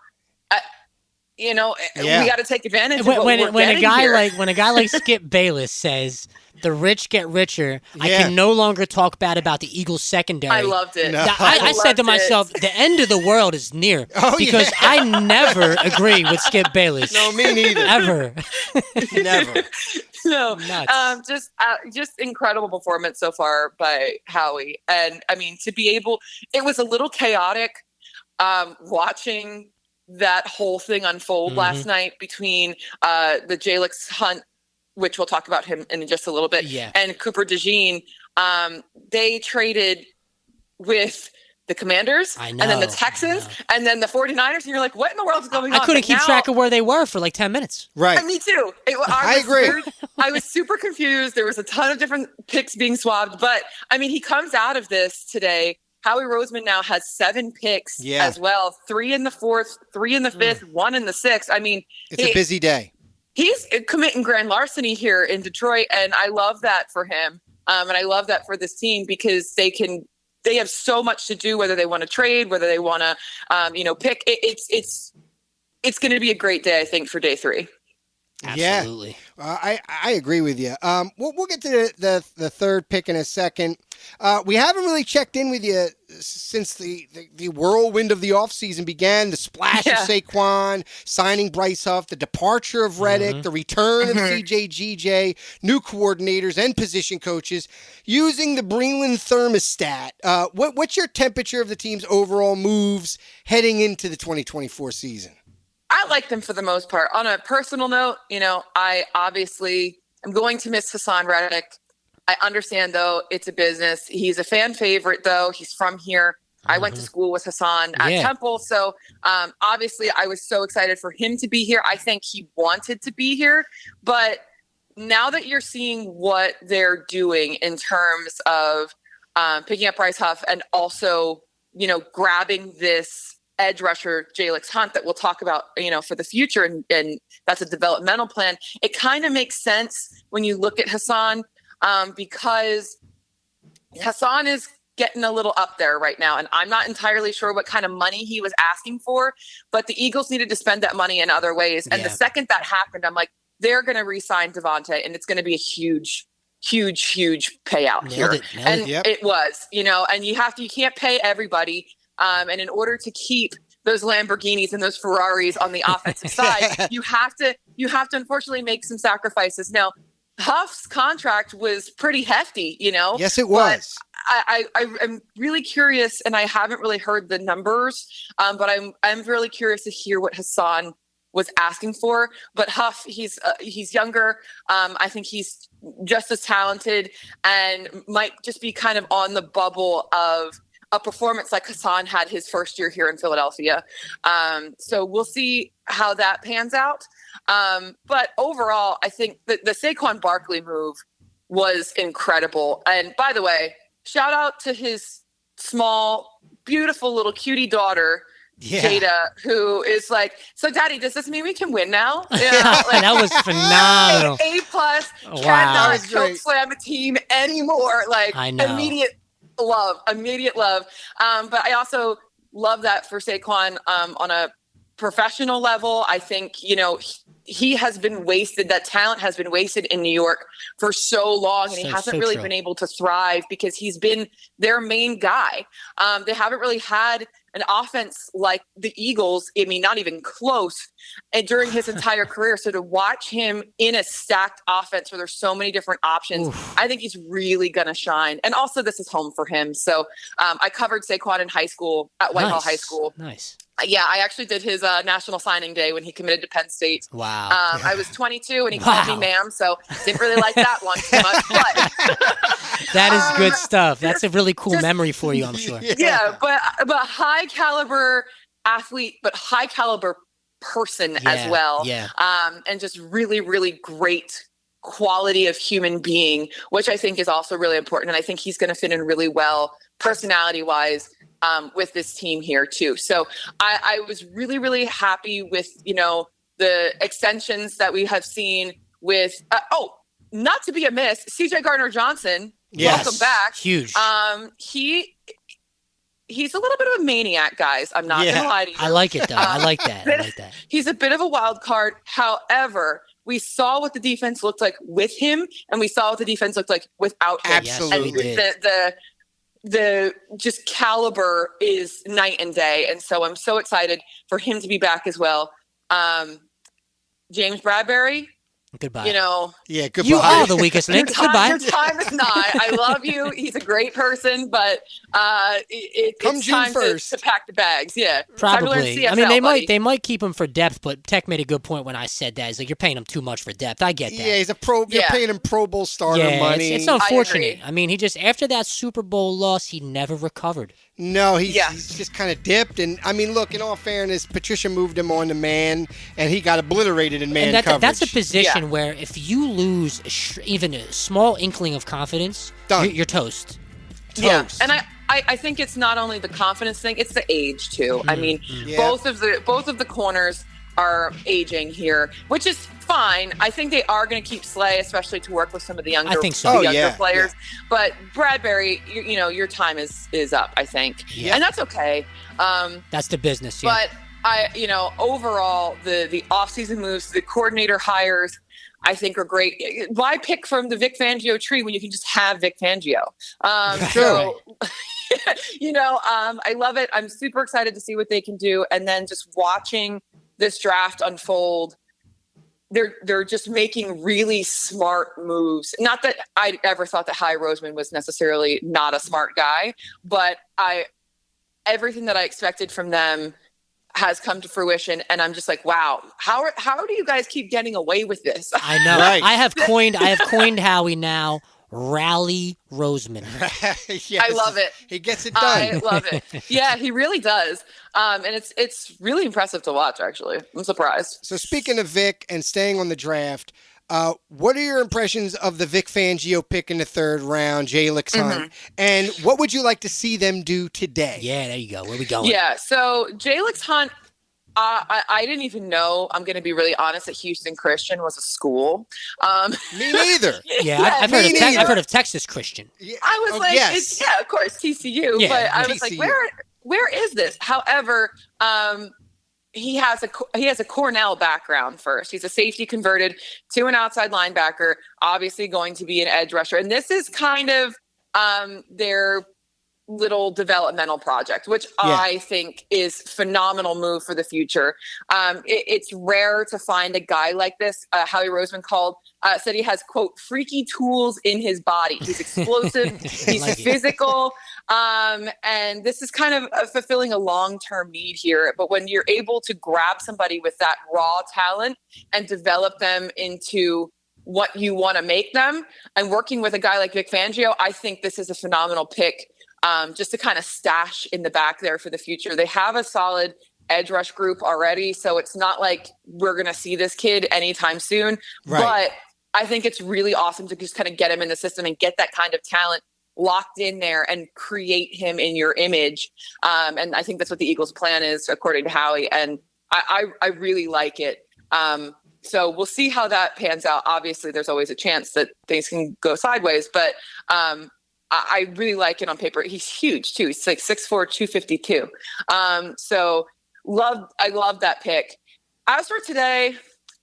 We got to take advantage of what we're getting here. When a guy like Skip Bayless says the rich get richer, I can no longer talk bad about the Eagles secondary. I loved it. No. I said to myself, the end of the world is near because I never agree with Skip Bayless. No, me neither. Ever. Never. No, nuts. Just incredible performance so far by Howie. And I mean, it was a little chaotic watching that whole thing unfold last night between the Jalyx Hunt, which we'll talk about him in just a little bit, and Cooper DeJean. They traded with the Commanders and then the Texans and then the 49ers. And you're like, what in the world is going on? I couldn't keep track of where they were for like 10 minutes. Right. Me too. I agree. I was super confused. There was a ton of different picks being swapped. But, I mean, he comes out of this today. Howie Roseman now has 7 picks as well. 3 in the 4th, 3 in the 5th, 1 in the 6th. I mean, it's a busy day. He's committing grand larceny here in Detroit, and I love that for him. And I love that for this team because they have so much to do, whether they want to trade, whether they want to, pick. It's going to be a great day, I think, for day 3. Absolutely. Yeah, I agree with you. We'll get to the third pick in a second. We haven't really checked in with you since the whirlwind of the offseason began. The splash of Saquon, signing Bryce Huff, the departure of Reddick, the return of CJGJ, new coordinators and position coaches, using the Breland thermostat. What's your temperature of the team's overall moves heading into the 2024 season? I like them for the most part. On a personal note, I obviously am going to miss Hassan Reddick. I understand, though, it's a business. He's a fan favorite, though. He's from here. I went to school with Hassan at Temple. So, obviously, I was so excited for him to be here. I think he wanted to be here. But now that you're seeing what they're doing in terms of picking up Bryce Huff and also, grabbing this edge rusher, Jalyx Hunt, that we'll talk about, for the future. And that's a developmental plan. It kind of makes sense when you look at Hassan because Hassan is getting a little up there right now. And I'm not entirely sure what kind of money he was asking for, but the Eagles needed to spend that money in other ways. And the second that happened, I'm like, they're going to re-sign Devontae and it's going to be a huge payout here. It was, and you can't pay everybody. And in order to keep those Lamborghinis and those Ferraris on the offensive side, you have to unfortunately make some sacrifices. Now, Huff's contract was pretty hefty, Yes, it was. I'm really curious, and I haven't really heard the numbers, but I'm really curious to hear what Hassan was asking for. But Huff, he's younger. I think he's just as talented and might just be kind of on the bubble of a performance like Hassan had his first year here in Philadelphia. So we'll see how that pans out. But overall, I think the Saquon Barkley move was incredible. And by the way, shout out to his small, beautiful little cutie daughter, Jada, who is like, so Daddy, does this mean we can win now? That was phenomenal. A+, cannot choke slam a team anymore. Like, I know. Immediate love. But I also love that for Saquon on a professional level. I think, he has been wasted. That talent has been wasted in New York for so long, and he hasn't really been able to thrive because he's been their main guy. They haven't really had an offense like the Eagles. I mean, not even close. And during his entire career, so to watch him in a stacked offense where there's so many different options, I think he's really going to shine. And also, this is home for him. So I covered Saquon in high school at Whitehall High School. Nice. Yeah, I actually did his national signing day when he committed to Penn State. Wow. I was 22 and he called me ma'am, so didn't really like that one too much. But that is good stuff. That's a really cool memory for you, I'm sure. Yeah, but high caliber athlete, but high caliber person as well. Yeah. And just really, really great quality of human being, which I think is also really important. And I think he's going to fit in really well personality-wise with this team here too. So I was really, really happy with, the extensions that we have seen with, not to be amiss, CJ Gardner-Johnson. Yes. Welcome back. Huge. He's a little bit of a maniac, guys. I'm not going to lie to you. I like it though. I like that. He's a bit of a wild card. However, we saw what the defense looked like with him, and we saw what the defense looked like without him. Absolutely. And the just caliber is night and day. And so I'm so excited for him to be back as well. James Bradbury. Goodbye. Goodbye. You are the weakest link. Goodbye. Your time is not. I love you. He's a great person, but it's time to pack the bags. Yeah, probably. CFL, I mean, they might keep him for depth, but Tech made a good point when I said that. He's like, you're paying him too much for depth. I get that. Yeah, he's a pro. You're paying him Pro Bowl starter money. It's unfortunate. I mean, he just after that Super Bowl loss, he never recovered. No, he's just kind of dipped. And, I mean, look, in all fairness, Patricia moved him on to man, and he got obliterated in man coverage. That's a position where if you lose even a small inkling of confidence, you're toast. Yeah, and I think it's not only the confidence thing, it's the age, too. I mean, both of the corners are aging here, which is fine. I think they are going to keep Slay, especially to work with some of the younger, players. Yeah. But Bradbury, your time is up, I think, and that's okay. That's the business. Yeah. But overall, the offseason moves, the coordinator hires, I think are great. Why pick from the Vic Fangio tree when you can just have Vic Fangio? So, I love it. I'm super excited to see what they can do, and then just watching this draft unfold. They're just making really smart moves. Not that I ever thought that Howie Roseman was necessarily not a smart guy, but everything that I expected from them has come to fruition, and I'm just like, wow, how do you guys keep getting away with this? I know. Right. I have coined Howie now. Rally Roseman. Yes, I love it. He gets it done. I love it. Yeah, he really does. And it's really impressive to watch, actually. I'm surprised. So speaking of Vic and staying on the draft, what are your impressions of the Vic Fangio pick in the third round, Jalyx Hunt? And what would you like to see them do today? Yeah, there you go. Where we going? Yeah, so Jalyx Hunt, I didn't even know, I'm going to be really honest, that Houston Christian was a school. Me neither. I've heard of Texas Christian. Yeah, I was of course, TCU. Yeah, but I was like, where is this? However, he has a Cornell background first. He's a safety converted to an outside linebacker, obviously going to be an edge rusher. And this is kind of their little developmental project, which I think is phenomenal move for the future. It's rare to find a guy like this. Howie Roseman said he has, quote, freaky tools in his body. He's explosive. He's physical. And this is kind of fulfilling a long-term need here. But when you're able to grab somebody with that raw talent and develop them into what you want to make them, and working with a guy like Vic Fangio, I think this is a phenomenal pick. Just to kind of stash in the back there for the future. They have a solid edge rush group already, so it's not like we're going to see this kid anytime soon. Right. But I think it's really awesome to just kind of get him in the system and get that kind of talent locked in there and create him in your image. And I think that's what the Eagles' plan is, according to Howie. And I really like it. So we'll see how that pans out. Obviously, there's always a chance that things can go sideways, but I really like it on paper. He's huge too. He's like 6'4", 252. So I love that pick. As for today,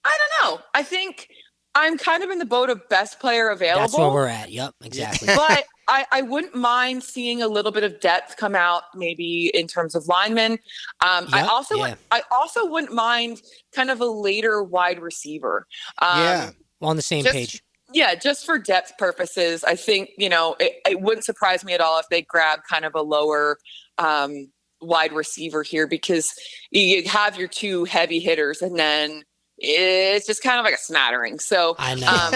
I don't know. I think I'm kind of in the boat of best player available. That's where we're at. Yep, exactly. But I wouldn't mind seeing a little bit of depth come out, maybe in terms of linemen. I also wouldn't mind kind of a later wide receiver. We're on the same page. Yeah, just for depth purposes, I think, it wouldn't surprise me at all if they grab kind of a lower wide receiver here, because you have your two heavy hitters and then it's just kind of like a smattering. So I know.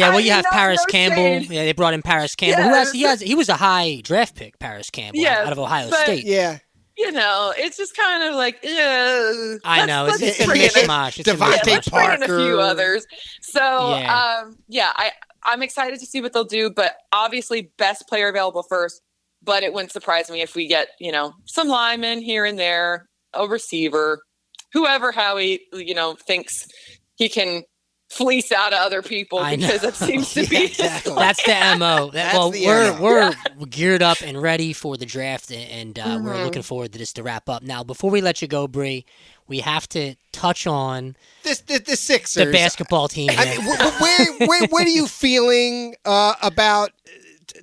Well, you have Paris Campbell. Yeah, they brought in Paris Campbell. He was a high draft pick, Paris Campbell, out of Ohio State. Yeah. It's just kind of like, I know. It's a mishmash. Devontae Parker. A few others. So, I'm excited to see what they'll do, but obviously best player available first, but it wouldn't surprise me if we get, some linemen here and there, a receiver, whoever Howie, thinks he can fleece out of other people, because it seems to be. Exactly. That's the MO. We're geared up and ready for the draft, and we're looking forward to this to wrap up. Now, before we let you go, Bree, we have to touch on the Sixers, the basketball team. I mean, where are you feeling about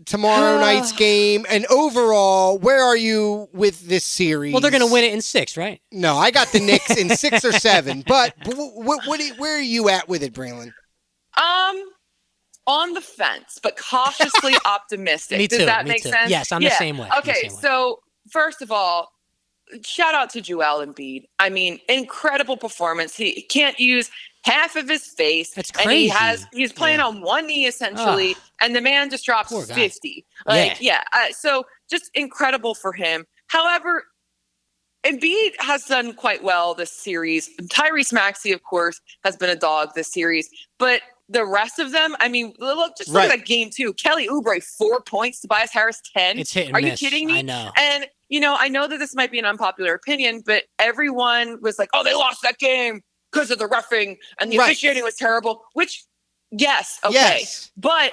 tomorrow night's game, and overall, where are you with this series? Well, they're going to win it in 6, right? No, I got the Knicks in 6 or 7. But where are you at with it, Breland? On the fence, but cautiously optimistic. Me too. Does that make sense? Yes, I'm the same way. Okay, so first of all, shout out to Joel Embiid. I mean, incredible performance. He can't use half of his face. That's crazy. And he's playing on one knee essentially, and the man just drops 50. So just incredible for him. However, Embiid has done quite well this series. Tyrese Maxey, of course, has been a dog this series, but the rest of them, I mean, look at that game too. Kelly Oubre, 4 points. Tobias Harris, 10. It's hit and miss. Are you kidding me? I know. And I know that this might be an unpopular opinion, but everyone was like, "Oh, they lost that game because of the reffing and the officiating was terrible." Which, yes, okay, but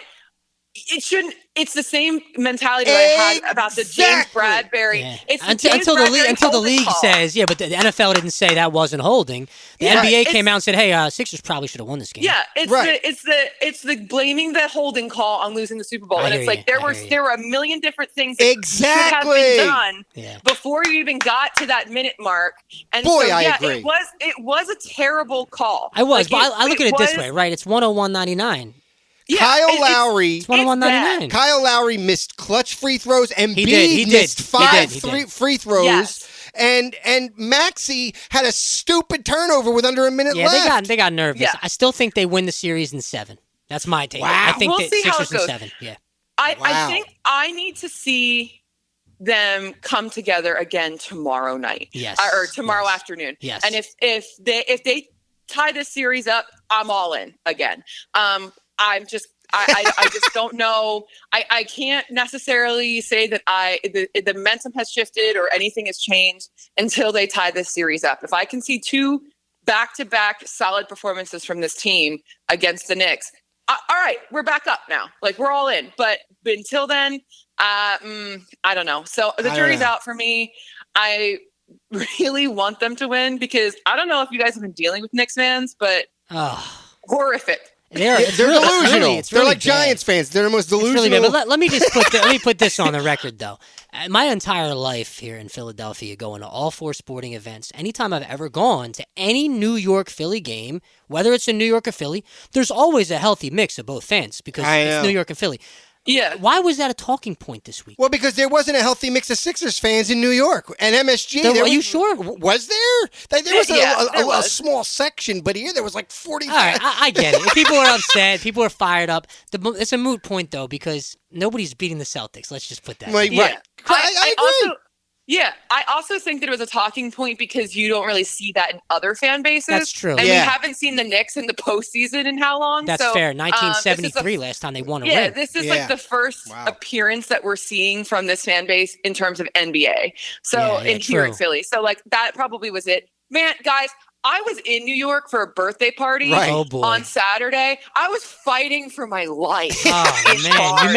it shouldn't. It's the same mentality that I had about the James Bradbury. Yeah. It's until the league says, but the NFL didn't say that wasn't holding. The NBA came out and said, "Hey, Sixers probably should have won this game." Yeah, it's the blaming the holding call on losing the Super Bowl, and it's like there were a million different things that should have been done before you even got to that minute mark. And I agree. It was a terrible call. I look at it this way, right? It's 101.99. Yeah, Kyle Lowry. It's 101.99. Kyle Lowry missed clutch free throws. He missed 5 free throws. Yes. And Maxey had a stupid turnover with under a minute left. Yeah, they got nervous. Yeah. I still think they win the series in 7. That's my take. Wow. I think we'll see Sixers how it goes. in 7. Yeah. I think I need to see them come together again tomorrow night. Yes. Or tomorrow afternoon. Yes. And if they tie this series up, I'm all in again. I just don't know. I can't necessarily say that the momentum has shifted or anything has changed until they tie this series up. If I can see 2 back-to-back solid performances from this team against the Knicks, all right, we're back up now. Like, we're all in. But until then, I don't know. So the jury's out for me. I really want them to win because I don't know if you guys have been dealing with Knicks fans, but horrific. They're delusional. They're like Giants fans. They're the most delusional. It's really bad. But let me just put this on the record, though. My entire life here in Philadelphia, going to all 4 sporting events, anytime I've ever gone to any New York Philly game, whether it's in New York or Philly, there's always a healthy mix of both fans because it's New York and Philly. Yeah. Why was that a talking point this week? Well, because there wasn't a healthy mix of Sixers fans in New York and MSG. Are you sure? Was there? There was a small section, but here there was like 40 All right, I get it. People are upset. People are fired up. It's a moot point, though, because nobody's beating the Celtics. Let's just put that. Right. I agree. I also think that it was a talking point because you don't really see that in other fan bases. That's true. And we haven't seen the Knicks in the postseason in how long? That's fair. 1973, last time they won a ring. Yeah, this is like the first appearance that we're seeing from this fan base in terms of NBA. So here in Philly. So like that probably was it. Man, guys, I was in New York for a birthday party on Saturday. I was fighting for my life. Oh, man. You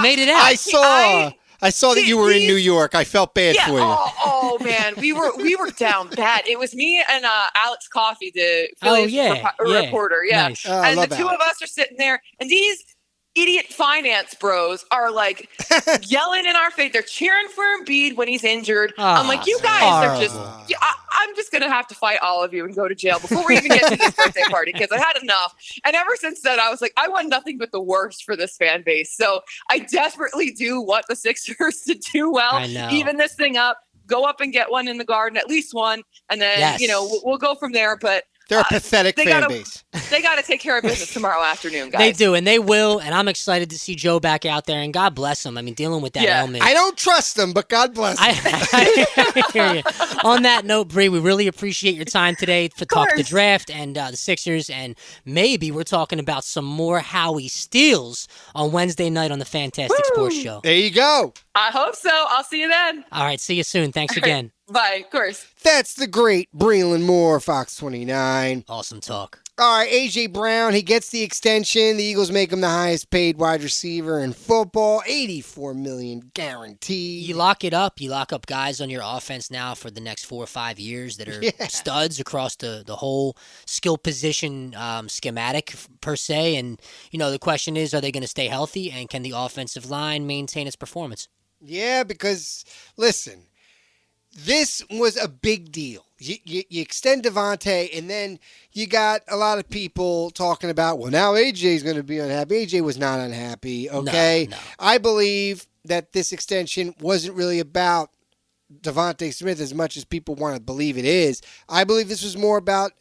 made it out. I saw that you were in New York. I felt bad for you. Oh man, we were down bad. It was me and Alex Coffey, the Phillies reporter. Yeah, nice. And the two of us are sitting there, and these idiot finance bros are like yelling in our face. They're cheering for Embiid when he's injured. I'm like, you guys are just. I'm just gonna have to fight all of you and go to jail before we even get to this birthday party because I had enough. And ever since then, I was like, I want nothing but the worst for this fan base. So I desperately do want the Sixers to do well, even this thing up, go up and get one in the Garden, at least one, and then we'll go from there. But they're a pathetic fan base. They got to take care of business tomorrow afternoon, guys. They do, and they will, and I'm excited to see Joe back out there, and God bless him. I mean, dealing with that ailment. I don't trust him, but God bless him. I hear you. On that note, Bree, we really appreciate your time today to talk the draft and the Sixers, and maybe we're talking about some more Howie steals on Wednesday night on the Fantastic Sports Show. There you go. I hope so. I'll see you then. All right, see you soon. Thanks again. Bye, of course. That's the great Breland Moore, Fox 29. Awesome talk. All right, A.J. Brown, he gets the extension. The Eagles make him the highest paid wide receiver in football, $84 million guaranteed. You lock it up. You lock up guys on your offense now for the next 4 or 5 years that are studs across the whole skill position schematic per se. And, the question is, are they going to stay healthy? And can the offensive line maintain its performance? Yeah, because, listen, this was a big deal. You extend Devontae, and then you got a lot of people talking about, well, now AJ's going to be unhappy. AJ was not unhappy, okay? No. I believe that this extension wasn't really about Devontae Smith as much as people want to believe it is. I believe this was more about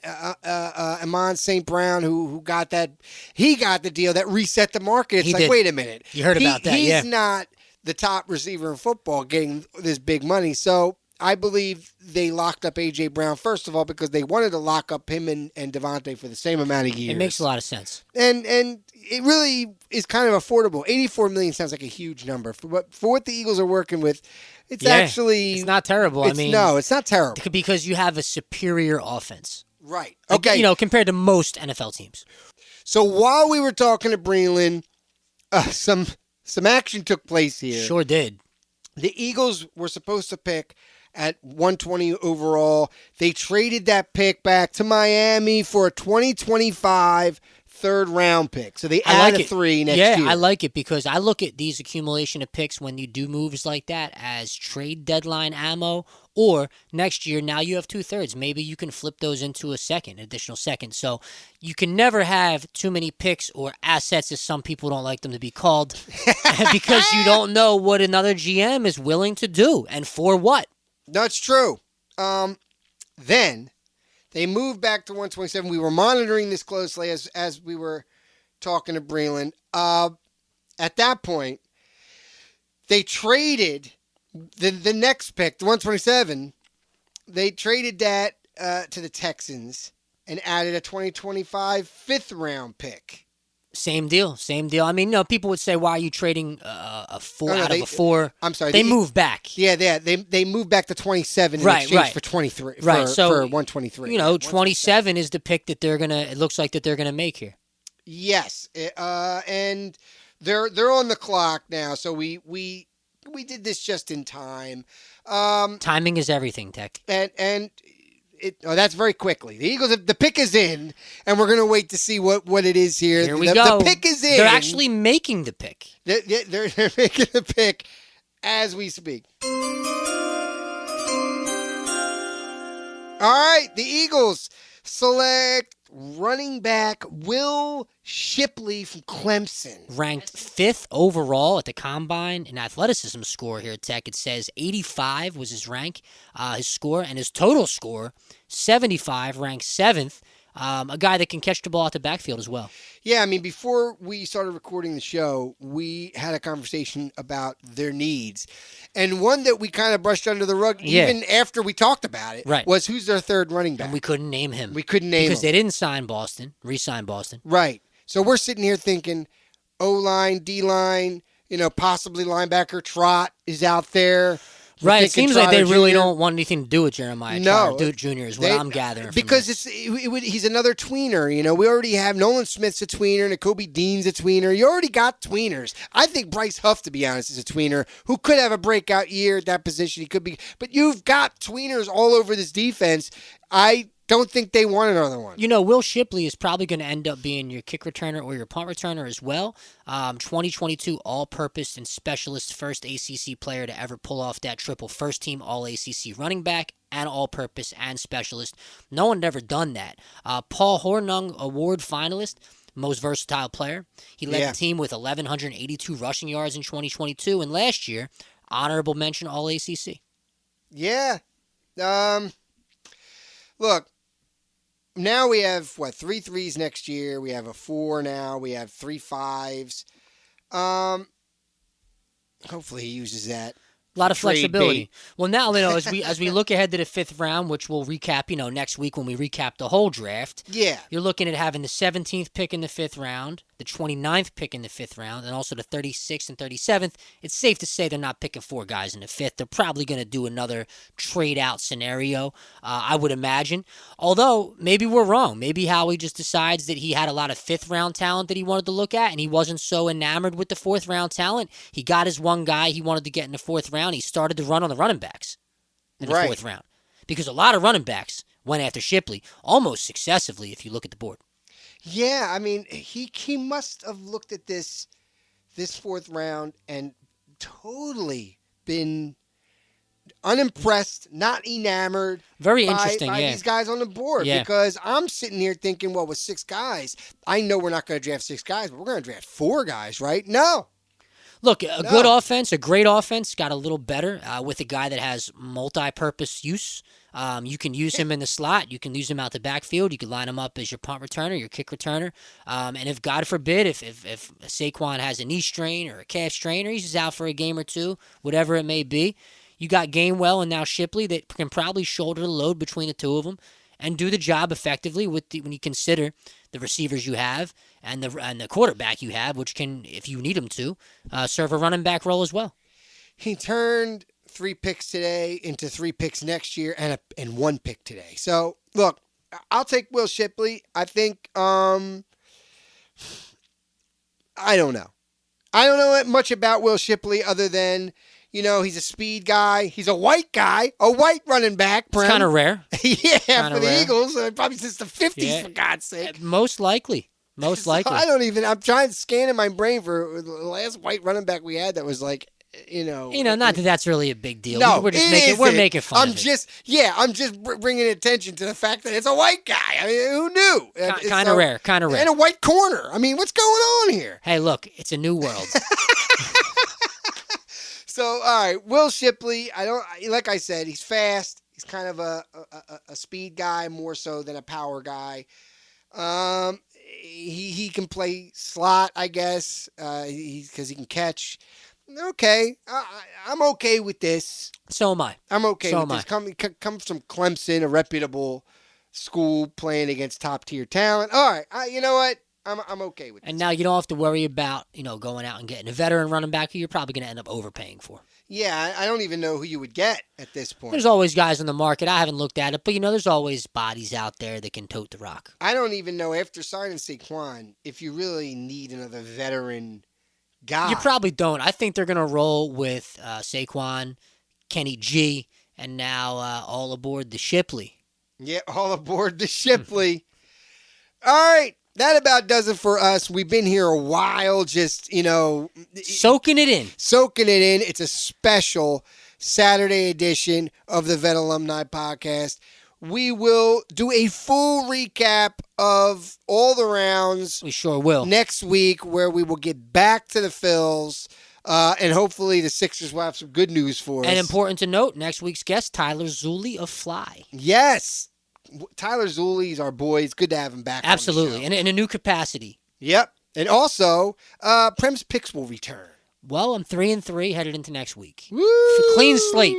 Amon St. Brown, who got that. He got the deal that reset the market. It's wait a minute. You heard about that, He's not the top receiver in football getting this big money. So I believe they locked up A.J. Brown, first of all, because they wanted to lock up him and Devontae for the same amount of years. It makes a lot of sense. And it really is kind of affordable. $84 million sounds like a huge number. For what the Eagles are working with, it's it's not terrible. No, it's not terrible. Because you have a superior offense. Right. Okay. Compared to most NFL teams. So while we were talking to Breland, some action took place here. Sure did. The Eagles were supposed to pick at 120 overall. They traded that pick back to Miami for a 2025 third-round pick. So they added 3 next year. Yeah, I like it because I look at these accumulation of picks when you do moves like that as trade deadline ammo, or next year, now you have 2/3. Maybe you can flip those into additional second. So you can never have too many picks or assets, as some people don't like them to be called, because you don't know what another GM is willing to do and for what. That's true. Then they moved back to 127. We were monitoring this closely as we were talking to Breland. At that point, they traded the next pick, the 127. They traded that to the Texans and added a 2025 fifth-round pick. Same deal. I mean, people would say, why are you trading a 4 out of a 4? I'm sorry. They moved back. Yeah, they moved back to 27 in exchange for 23. Right, for 123. 27 is the pick that it looks like that they're going to make here. Yes. And they're on the clock now, so we did this just in time. Timing is everything, Tek. And that's very quickly. The Eagles, the pick is in, and we're going to wait to see what it is here. Here we go. The pick is in. They're actually making the pick. They're making the pick as we speak. All right, the Eagles select running back Will Shipley from Clemson. Ranked 5th overall at the Combine in athleticism score here at Tech. It says 85 was his rank, his score, and his total score, 75, ranked 7th. A guy that can catch the ball at the backfield as well. Yeah, I mean, before we started recording the show, we had a conversation about their needs. And one that we kind of brushed under the rug, even after we talked about it, was who's their third running back. And we couldn't name him. Because they didn't re-sign Boston. Right. So we're sitting here thinking O-line, D-line, possibly linebacker Trot is out there. Right, it seems like they really don't want anything to do with Jeremiah Trotter Jr. is what I'm gathering. Because he's another tweener. We already have Nolan Smith's a tweener, Nakobe Dean's a tweener. You already got tweeners. I think Bryce Huff, to be honest, is a tweener who could have a breakout year at that position. He could be, but you've got tweeners all over this defense. I don't think they want another one. Will Shipley is probably going to end up being your kick returner or your punt returner as well. 2022 all-purpose and specialist first ACC player to ever pull off that triple first-team all-ACC running back and all-purpose and specialist. No one had ever done that. Paul Hornung Award finalist, most versatile player. He led the team with 1,182 rushing yards in 2022, and last year, honorable mention all-ACC. Yeah. Look. Now we have, 3 threes next year. We have a 4 now. We have 3 5s. Hopefully he uses that. A lot of flexibility. Well, now, as we look ahead to the 5th round, which we'll recap, next week when we recap the whole draft. Yeah. You're looking at having the 17th pick in the 5th round, the 29th pick in the 5th round, and also the 36th and 37th. It's safe to say they're not picking 4 guys in the 5th. They're probably going to do another trade-out scenario, I would imagine. Although, maybe we're wrong. Maybe Howie just decides that he had a lot of 5th-round talent that he wanted to look at, and he wasn't so enamored with the 4th-round talent. He got his one guy he wanted to get in the 4th round. He started to run on the running backs in the 4th round. Because a lot of running backs went after Shipley, almost successively if you look at the board. Yeah, I mean, he must have looked at this 4th round and totally been unimpressed, not enamored. Very interesting, by these guys on the board. Yeah. Because I'm sitting here thinking, well, with 6 guys, I know we're not going to draft 6 guys, but we're going to draft 4 guys, right? No. Look, good offense, a great offense, got a little better with a guy that has multi-purpose use. You can use him in the slot. You can use him out the backfield. You can line him up as your punt returner, your kick returner. And if, God forbid, if Saquon has a knee strain or a calf strain or he's just out for a game or two, whatever it may be, you got Gainwell and now Shipley that can probably shoulder the load between the two of them and do the job effectively when you consider the receivers you have and the quarterback you have, which can, if you need him to, serve a running back role as well. He turned 3 picks today into 3 picks next year and 1 pick today. So, look, I'll take Will Shipley. I think, I don't know. I don't know much about Will Shipley other than, he's a speed guy. He's a white guy, a white running back. It's kind of rare. Yeah, kinda for the rare. Eagles. Probably since the 50s, for God's sake. Most likely. So I'm trying to scan in my brain for the last white running back we had that was like, not that that's really a big deal. No, we're making fun of it. I'm just bringing attention to the fact that it's a white guy. I mean, who knew? Kind of rare. And a white corner. I mean, what's going on here? Hey, look, it's a new world. So, all right, Will Shipley, like I said, he's fast. He's kind of a speed guy more so than a power guy. He can play slot, I guess, because he can catch. Okay, I'm okay with this. So am I. I'm okay with this. Comes from Clemson, a reputable school playing against top-tier talent. All right, you know what? I'm okay with this. And now you don't have to worry about, going out and getting a veteran running back who you're probably going to end up overpaying for. Yeah, I don't even know who you would get at this point. There's always guys on the market. I haven't looked at it, but, there's always bodies out there that can tote the rock. I don't even know, after signing Saquon, if you really need another veteran guy. You probably don't. I think they're going to roll with Saquon, Kenny G, and now all aboard the Shipley Yeah, all aboard the Shipley. All right. That about does it for us. We've been here a while, just, soaking it in. It's a special Saturday edition of the Vet Alumni Podcast. We will do a full recap of all the rounds. We sure will. Next week, where we will get back to the Phils, and hopefully the Sixers will have some good news for us. And important to note, next week's guest, Tyler Zulli of Fly. Yes. Tyler Zulli's our boy. It's good to have him back. Absolutely. In a new capacity. Yep. And also, Prem's picks will return. Well, I'm 3-3 headed into next week. Woo! Clean slate.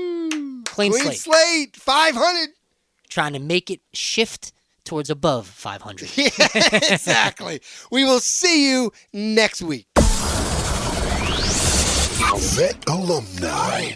Clean slate. 500. Trying to make it shift towards above 500. Yeah, exactly. We will see you next week. Vet Alumni.